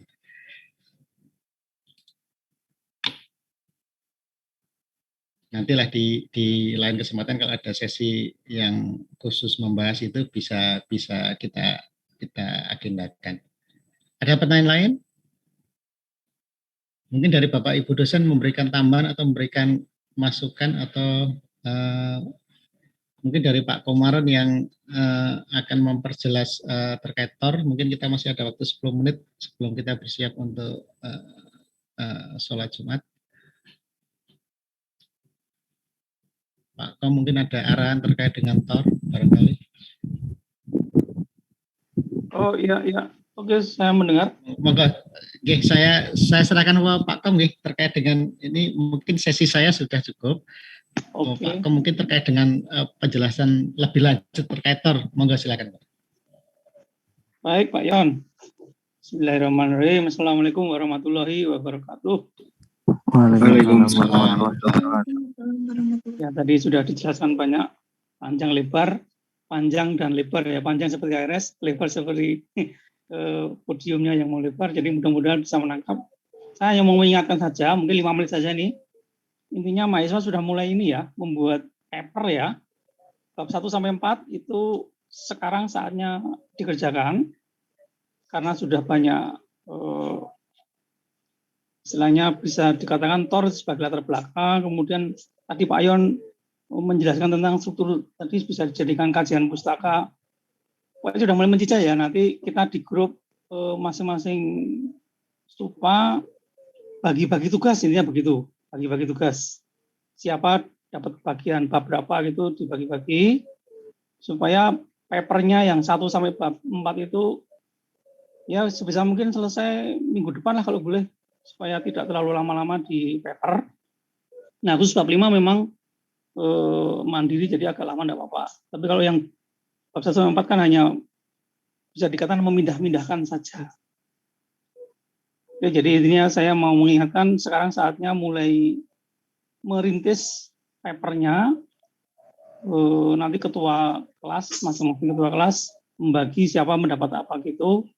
nantilah di lain kesempatan kalau ada sesi yang khusus membahas itu bisa kita agendakan. Ada pertanyaan lain? Mungkin dari Bapak Ibu dosen memberikan tambahan atau memberikan masukan atau mungkin dari Pak Komaron yang akan memperjelas terkait TOR. Mungkin kita masih ada waktu 10 menit sebelum kita bersiap untuk sholat Jumat. Pak Kom, mungkin ada arahan terkait dengan TOR barangkali. Oh iya, oke, saya mendengar. Monggo, saya serahkan ke Pak Kom terkait dengan ini. Mungkin sesi saya sudah cukup. Oke. Pak Kom mungkin terkait dengan penjelasan lebih lanjut terkait TOR. Monggo silakan Pak. Baik Pak Yon. Bismillahirrahmanirrahim. Assalamualaikum warahmatullahi wabarakatuh. Waalaikumsalam warahmatullahi wabarakatuh. Ya, tadi sudah dijelaskan banyak, panjang lebar, panjang dan lebar ya, panjang seperti ARS, lebar seperti podiumnya yang mau lebar, jadi mudah-mudahan bisa menangkap. Saya yang mau mengingatkan saja, mungkin 5 menit saja nih. Intinya mahasiswa sudah mulai ini ya, membuat paper ya. Bab 1 sampai 4 itu sekarang saatnya dikerjakan karena sudah banyak istilahnya bisa dikatakan TOR sebagai latar belakang. Kemudian tadi Pak Yon menjelaskan tentang struktur, tadi bisa dijadikan kajian pustaka. Pokoknya sudah mulai mencicah ya, nanti kita di grup masing-masing stupa bagi-bagi tugas, intinya begitu, bagi-bagi tugas. Siapa dapat bagian bab berapa gitu dibagi-bagi, supaya papernya yang 1 sampai bab 4 itu ya sebisa mungkin selesai minggu depan lah kalau boleh, supaya tidak terlalu lama-lama di paper. Nah, khusus bab 5 memang mandiri, jadi agak lama enggak apa-apa. Tapi kalau yang bab 1 sampai 4 kan hanya bisa dikatakan memindah-mindahkan saja. Oke, jadi intinya saya mau mengingatkan sekarang saatnya mulai merintis papernya. Nanti ketua kelas, masing-masing ketua kelas membagi siapa mendapat apa gitu.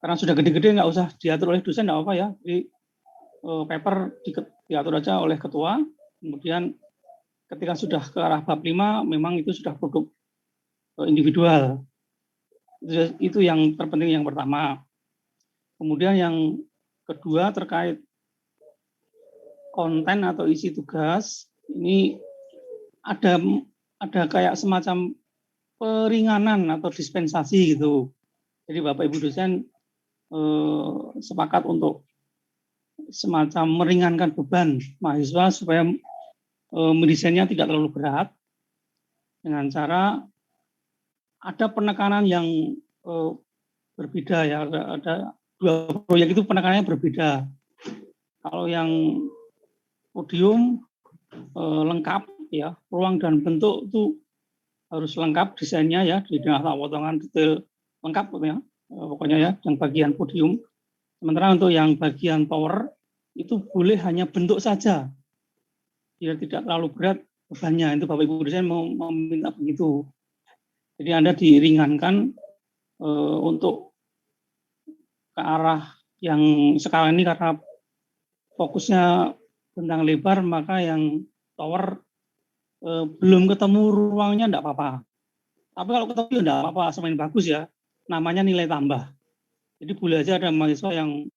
Karena sudah gede-gede nggak usah diatur oleh dosen, nggak apa ya. Jadi paper diatur aja oleh ketua. Kemudian ketika sudah ke arah bab 5, memang itu sudah produk individual. Itu yang terpenting yang pertama. Kemudian yang kedua terkait konten atau isi tugas, ini ada kayak semacam peringanan atau dispensasi gitu. Jadi Bapak Ibu dosen sepakat untuk semacam meringankan beban mahasiswa supaya mendesainnya tidak terlalu berat, dengan cara ada penekanan yang berbeda ya, ada 2 proyek itu penekanannya berbeda. Kalau yang podium lengkap ya, ruang dan bentuk itu harus lengkap desainnya ya, di nata potongan detail lengkap ya, pokoknya ya, yang bagian podium. Sementara untuk yang bagian tower itu boleh hanya bentuk saja, biar tidak terlalu berat bebannya. Itu Bapak Ibu dosen mau meminta begitu. Jadi Anda diringankan untuk ke arah yang sekarang ini, karena fokusnya tentang lebar, maka yang tower belum ketemu ruangnya enggak apa-apa. Tapi kalau ketemu ya enggak apa-apa, semakin bagus ya. Namanya nilai tambah. Jadi boleh aja ada mahasiswa yang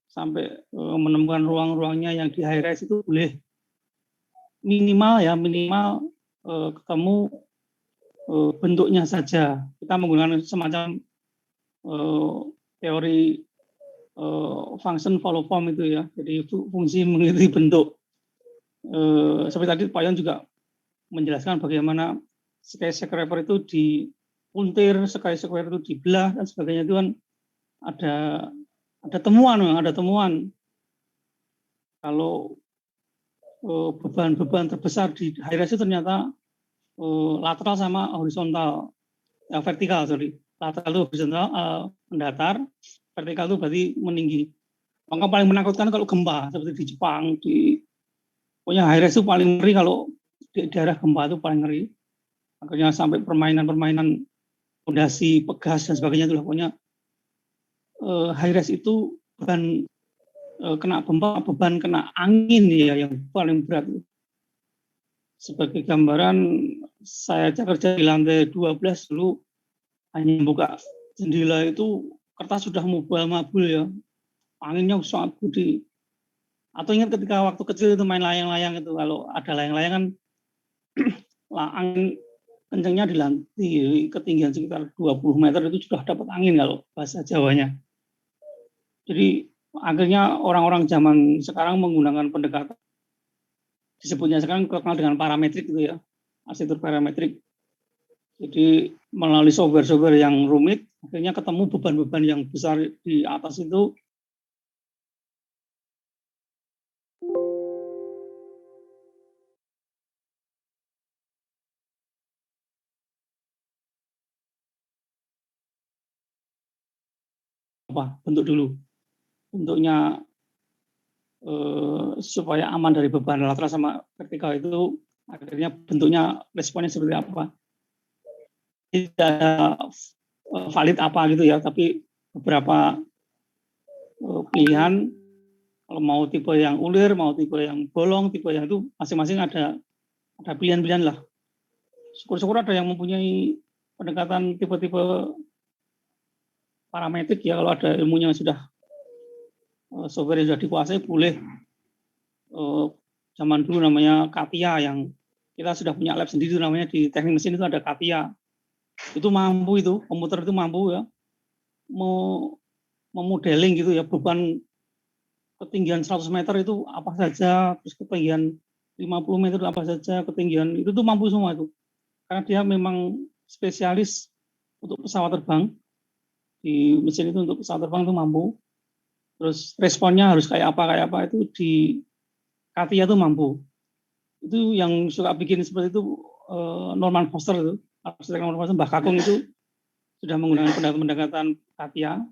sampai menemukan ruang-ruangnya yang di high rise itu boleh. Minimal ketemu bentuknya saja. Kita menggunakan semacam teori function follow form itu ya. Jadi fungsi mengikuti bentuk. Seperti tadi Pak Yon juga menjelaskan bagaimana skyscraper itu dipuntir, skyscraper itu dibelah dan sebagainya. Itu kan ada temuan. Kalau beban terbesar di high rise itu ternyata lateral sama horizontal, vertikal, lateral itu horizontal mendatar, vertikal itu berarti meninggi. Maka paling menakutkan kalau gempa seperti di Jepang, pokoknya high rise itu paling ngeri kalau di daerah gempa itu paling ngeri. Akhirnya sampai permainan fondasi, pegas dan sebagainya itu pokoknya high rise itu beban kena gempa, beban kena angin ya yang paling berat. sebagai gambaran, saya aja kerja di lantai 12 dulu, hanya buka jendela itu kertas sudah mabul ya, anginnya sangat gede. Atau ingat ketika waktu kecil itu main layang-layang itu, kalau ada layang-layang kan angin kencangnya di ketinggian sekitar 20 meter itu sudah dapat angin kalau bahasa Jawanya. Jadi akhirnya orang-orang zaman sekarang menggunakan pendekatan, disebutnya sekarang terkenal dengan parametrik gitu ya, arsitektur parametrik. Jadi melalui software-software yang rumit, akhirnya ketemu beban-beban yang besar di atas itu. Bentuk dulu, bentuknya supaya aman dari beban lateral sama vertikal itu, akhirnya bentuknya responnya seperti apa. Tidak ada valid apa gitu ya, tapi beberapa pilihan, kalau mau tipe yang ulir, mau tipe yang bolong, tipe yang itu masing-masing ada pilihan-pilihan lah. Syukur-syukur ada yang mempunyai pendekatan tipe-tipe parametrik ya, kalau ada ilmunya sudah, software yang sudah dikuasai, boleh. Zaman dulu namanya CATIA, yang kita sudah punya lab sendiri namanya di teknik mesin itu ada CATIA. Itu mampu, itu komputer itu mampu ya memodeling gitu ya, beban ketinggian 100 meter itu apa saja, terus ketinggian 50 meter itu apa saja, ketinggian itu tuh mampu semua itu. Karena dia memang spesialis untuk pesawat terbang, di mesin itu untuk pesawat terbang itu mampu. Terus responnya harus kayak apa itu di CATIA itu mampu. Itu yang suka bikin seperti itu Norman Foster itu, arsitek Norman Foster, Mbah Kakung itu sudah menggunakan pendekatan CATIA.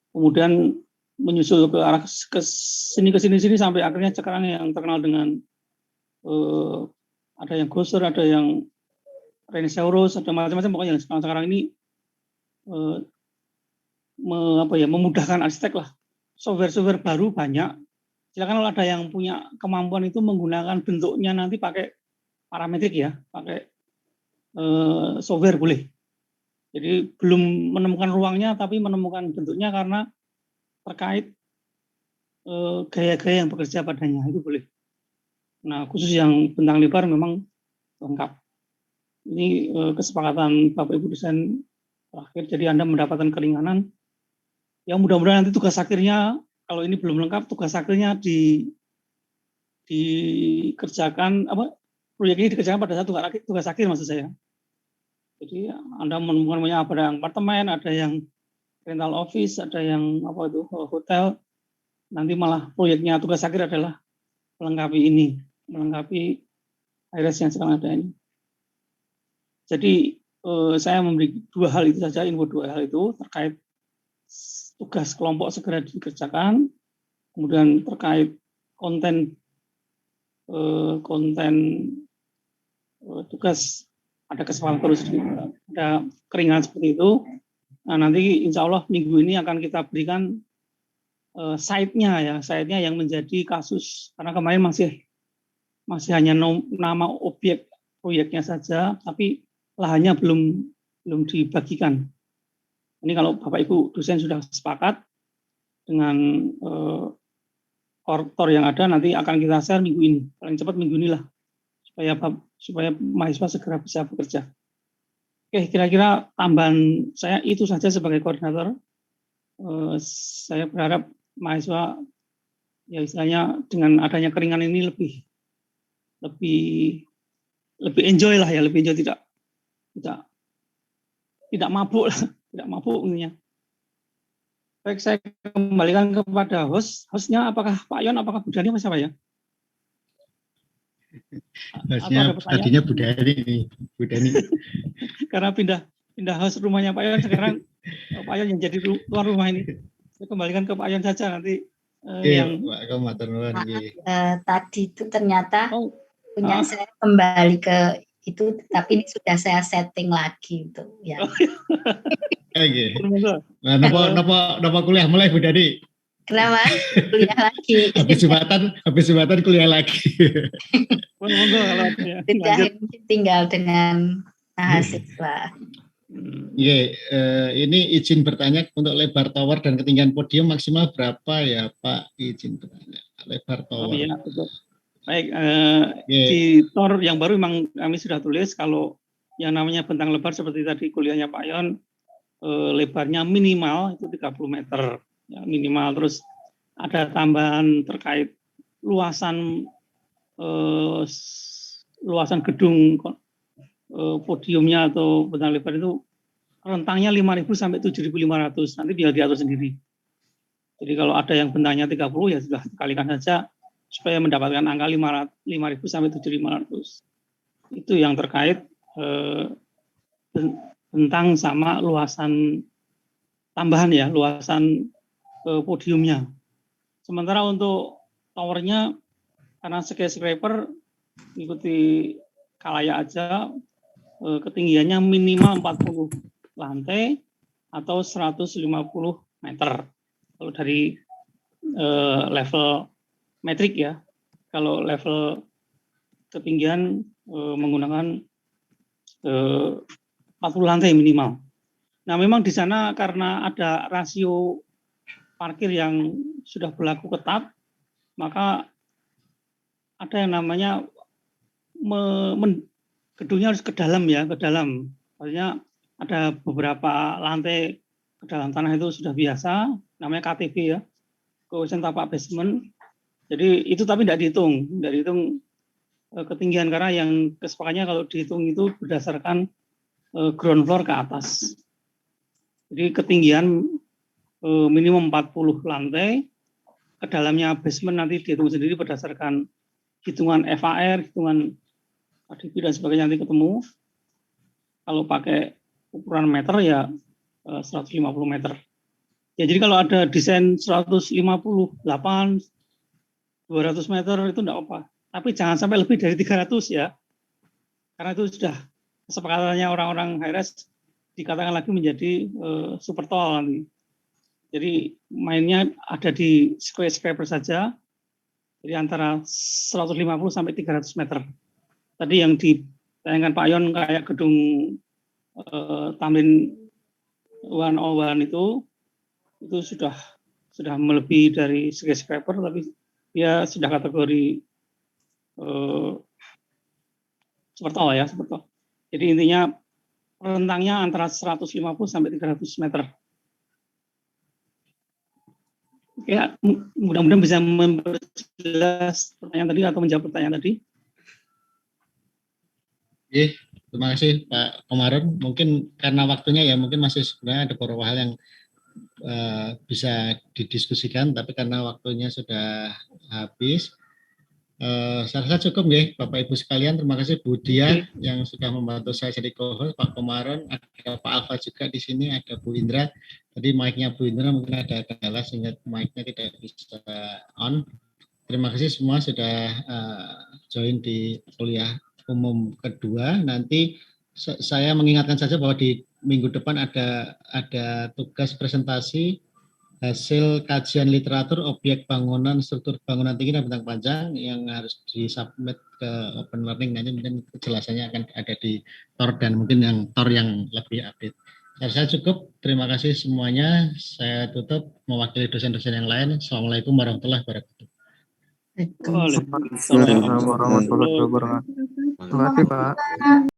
Kemudian menyusul ke arah ke sini sampai akhirnya sekarang yang terkenal dengan ada yang Gosser, ada yang Rhinoceros, ada macam-macam, pokoknya yang sekarang ini memudahkan arsitek lah. Software baru banyak. Silakan kalau ada yang punya kemampuan itu menggunakan bentuknya nanti pakai parametrik ya, pakai software boleh. Jadi belum menemukan ruangnya tapi menemukan bentuknya karena terkait gaya-gaya yang bekerja padanya, itu boleh. Nah, khusus yang bentang lebar memang lengkap. Ini kesepakatan Bapak Ibu dosen terakhir, jadi Anda mendapatkan keringanan. Ya mudah-mudahan nanti tugas akhirnya, kalau ini belum lengkap, tugas akhirnya dikerjakan, proyek ini dikerjakan pada saat tugas akhir maksud saya. Jadi Anda menemukan banyak, ada yang apartemen, ada yang rental office, ada yang hotel. Nanti malah proyeknya tugas akhir adalah melengkapi ini, melengkapi IRS yang sekarang ada ini. Jadi saya memberi dua hal itu saja, info dua hal itu terkait tugas kelompok segera dikerjakan, kemudian terkait konten tugas ada kesempatan terus, ada keringanan seperti itu. Nah, nanti insya Allah minggu ini akan kita berikan site-nya yang menjadi kasus, karena kemarin masih hanya nama objek proyeknya saja, tapi lahannya belum dibagikan. Ini kalau Bapak Ibu dosen sudah sepakat dengan korektor yang ada, nanti akan kita share minggu ini, paling cepat minggu inilah, supaya mahasiswa segera bisa bekerja. Oke, kira-kira tambahan saya itu saja sebagai koordinator. Saya berharap mahasiswa ya istilahnya dengan adanya keringanan ini lebih enjoy lah ya, lebih enjoy, tidak mabuk lah, tidak mabuk intinya. Baik, saya kembalikan kepada hostnya, apakah Pak Yon, apakah Bu Dani, apa siapa ya? Hostnya tadinya Bu Dani. Karena pindah host rumahnya Pak Yon, sekarang Pak Yon yang jadi tuan rumah ini. Saya kembalikan ke Pak Yon saja nanti. Yang tadi itu ternyata punya saya kembali ke itu, tapi ini sudah saya setting lagi untuk ya. Oke. Nah, napa kuliah mulai Bu Dani? Kenapa? Kuliah lagi. habis jembatan kuliah lagi. Monggo kalau ada ya. Sudah Lanjut. tinggal dengan mahasiswa. Oke, ini izin bertanya untuk lebar tower dan ketinggian podium maksimal berapa ya Pak? Izin bertanya. Lebar Oh tower. iya, betul. Baik, Oke. di TOR yang baru memang kami sudah tulis kalau yang namanya bentang lebar seperti tadi kuliahnya Pak Yon, lebarnya minimal itu 30 meter. Ya, minimal. Terus ada tambahan terkait luasan gedung podiumnya atau bentang lebar itu rentangnya 5.000 sampai 7.500. Nanti biar diatur sendiri. Jadi kalau ada yang bentangnya 30 ya sudah kalikan saja supaya mendapatkan angka 5.000 sampai 7.500. Itu yang terkait bentang sama luasan tambahan ya, luasan podiumnya. Sementara untuk towernya karena skyscraper ikuti Kalaya aja, ketinggiannya minimal 40 lantai atau 150 meter. Kalau dari level metrik ya, kalau level ketinggian menggunakan 40 lantai minimal. Nah memang di sana karena ada rasio parkir yang sudah berlaku ketat, maka ada yang namanya gedungnya harus ke dalam ya, ke dalam. Artinya ada beberapa lantai ke dalam tanah itu sudah biasa, namanya KTB ya, coefficient tapak basement. Jadi itu tapi tidak dihitung ketinggian karena yang kesepakatnya kalau dihitung itu berdasarkan ground floor ke atas. Jadi ketinggian minimum 40 lantai, ke dalamnya basement nanti dihitung sendiri berdasarkan hitungan FAR, hitungan KDP dan sebagainya nanti ketemu. Kalau pakai ukuran meter ya 150 meter. Ya jadi kalau ada desain 158, 200 meter itu enggak apa. Tapi jangan sampai lebih dari 300 ya. Karena itu sudah kesepakatannya orang-orang high-res dikatakan lagi menjadi super tall nanti. Jadi mainnya ada di skyscraper saja. Jadi antara 150 sampai 300 meter. Tadi yang ditayangkan Pak Yon kayak gedung Tamrin 101 itu sudah melebihi dari skyscraper, tapi dia sudah kategori super tall ya, super tall. Jadi intinya rentangnya antara 150 sampai 300 meter. Ya, mudah-mudahan bisa memperjelas pertanyaan tadi atau menjawab pertanyaan tadi. Oke, terima kasih Pak Komarun. Mungkin karena waktunya ya, mungkin masih sebenarnya ada beberapa hal yang bisa didiskusikan, tapi karena waktunya sudah habis, saya rasa cukup ya Bapak Ibu sekalian. Terima kasih Bu Dia yang sudah membantu saya jadi co-host, Pak Komarun, ada Pak Alfa juga di sini, ada Bu Indra. Tadi mic-nya Bu Indra mungkin ada kendala sehingga mic-nya tidak bisa on. Terima kasih semua sudah join di kuliah umum kedua. Nanti saya mengingatkan saja bahwa di minggu depan ada tugas presentasi hasil kajian literatur objek bangunan, struktur bangunan tinggi dan bentang panjang yang harus disubmit ke Open Learning. Nanti mungkin kejelasannya akan ada di TOR dan mungkin yang TOR yang lebih update. Saya cukup, terima kasih semuanya. Saya tutup mewakili dosen-dosen yang lain. Assalamualaikum warahmatullahi wabarakatuh. Waalaikumsalam warahmatullahi wabarakatuh. Terima kasih Pak.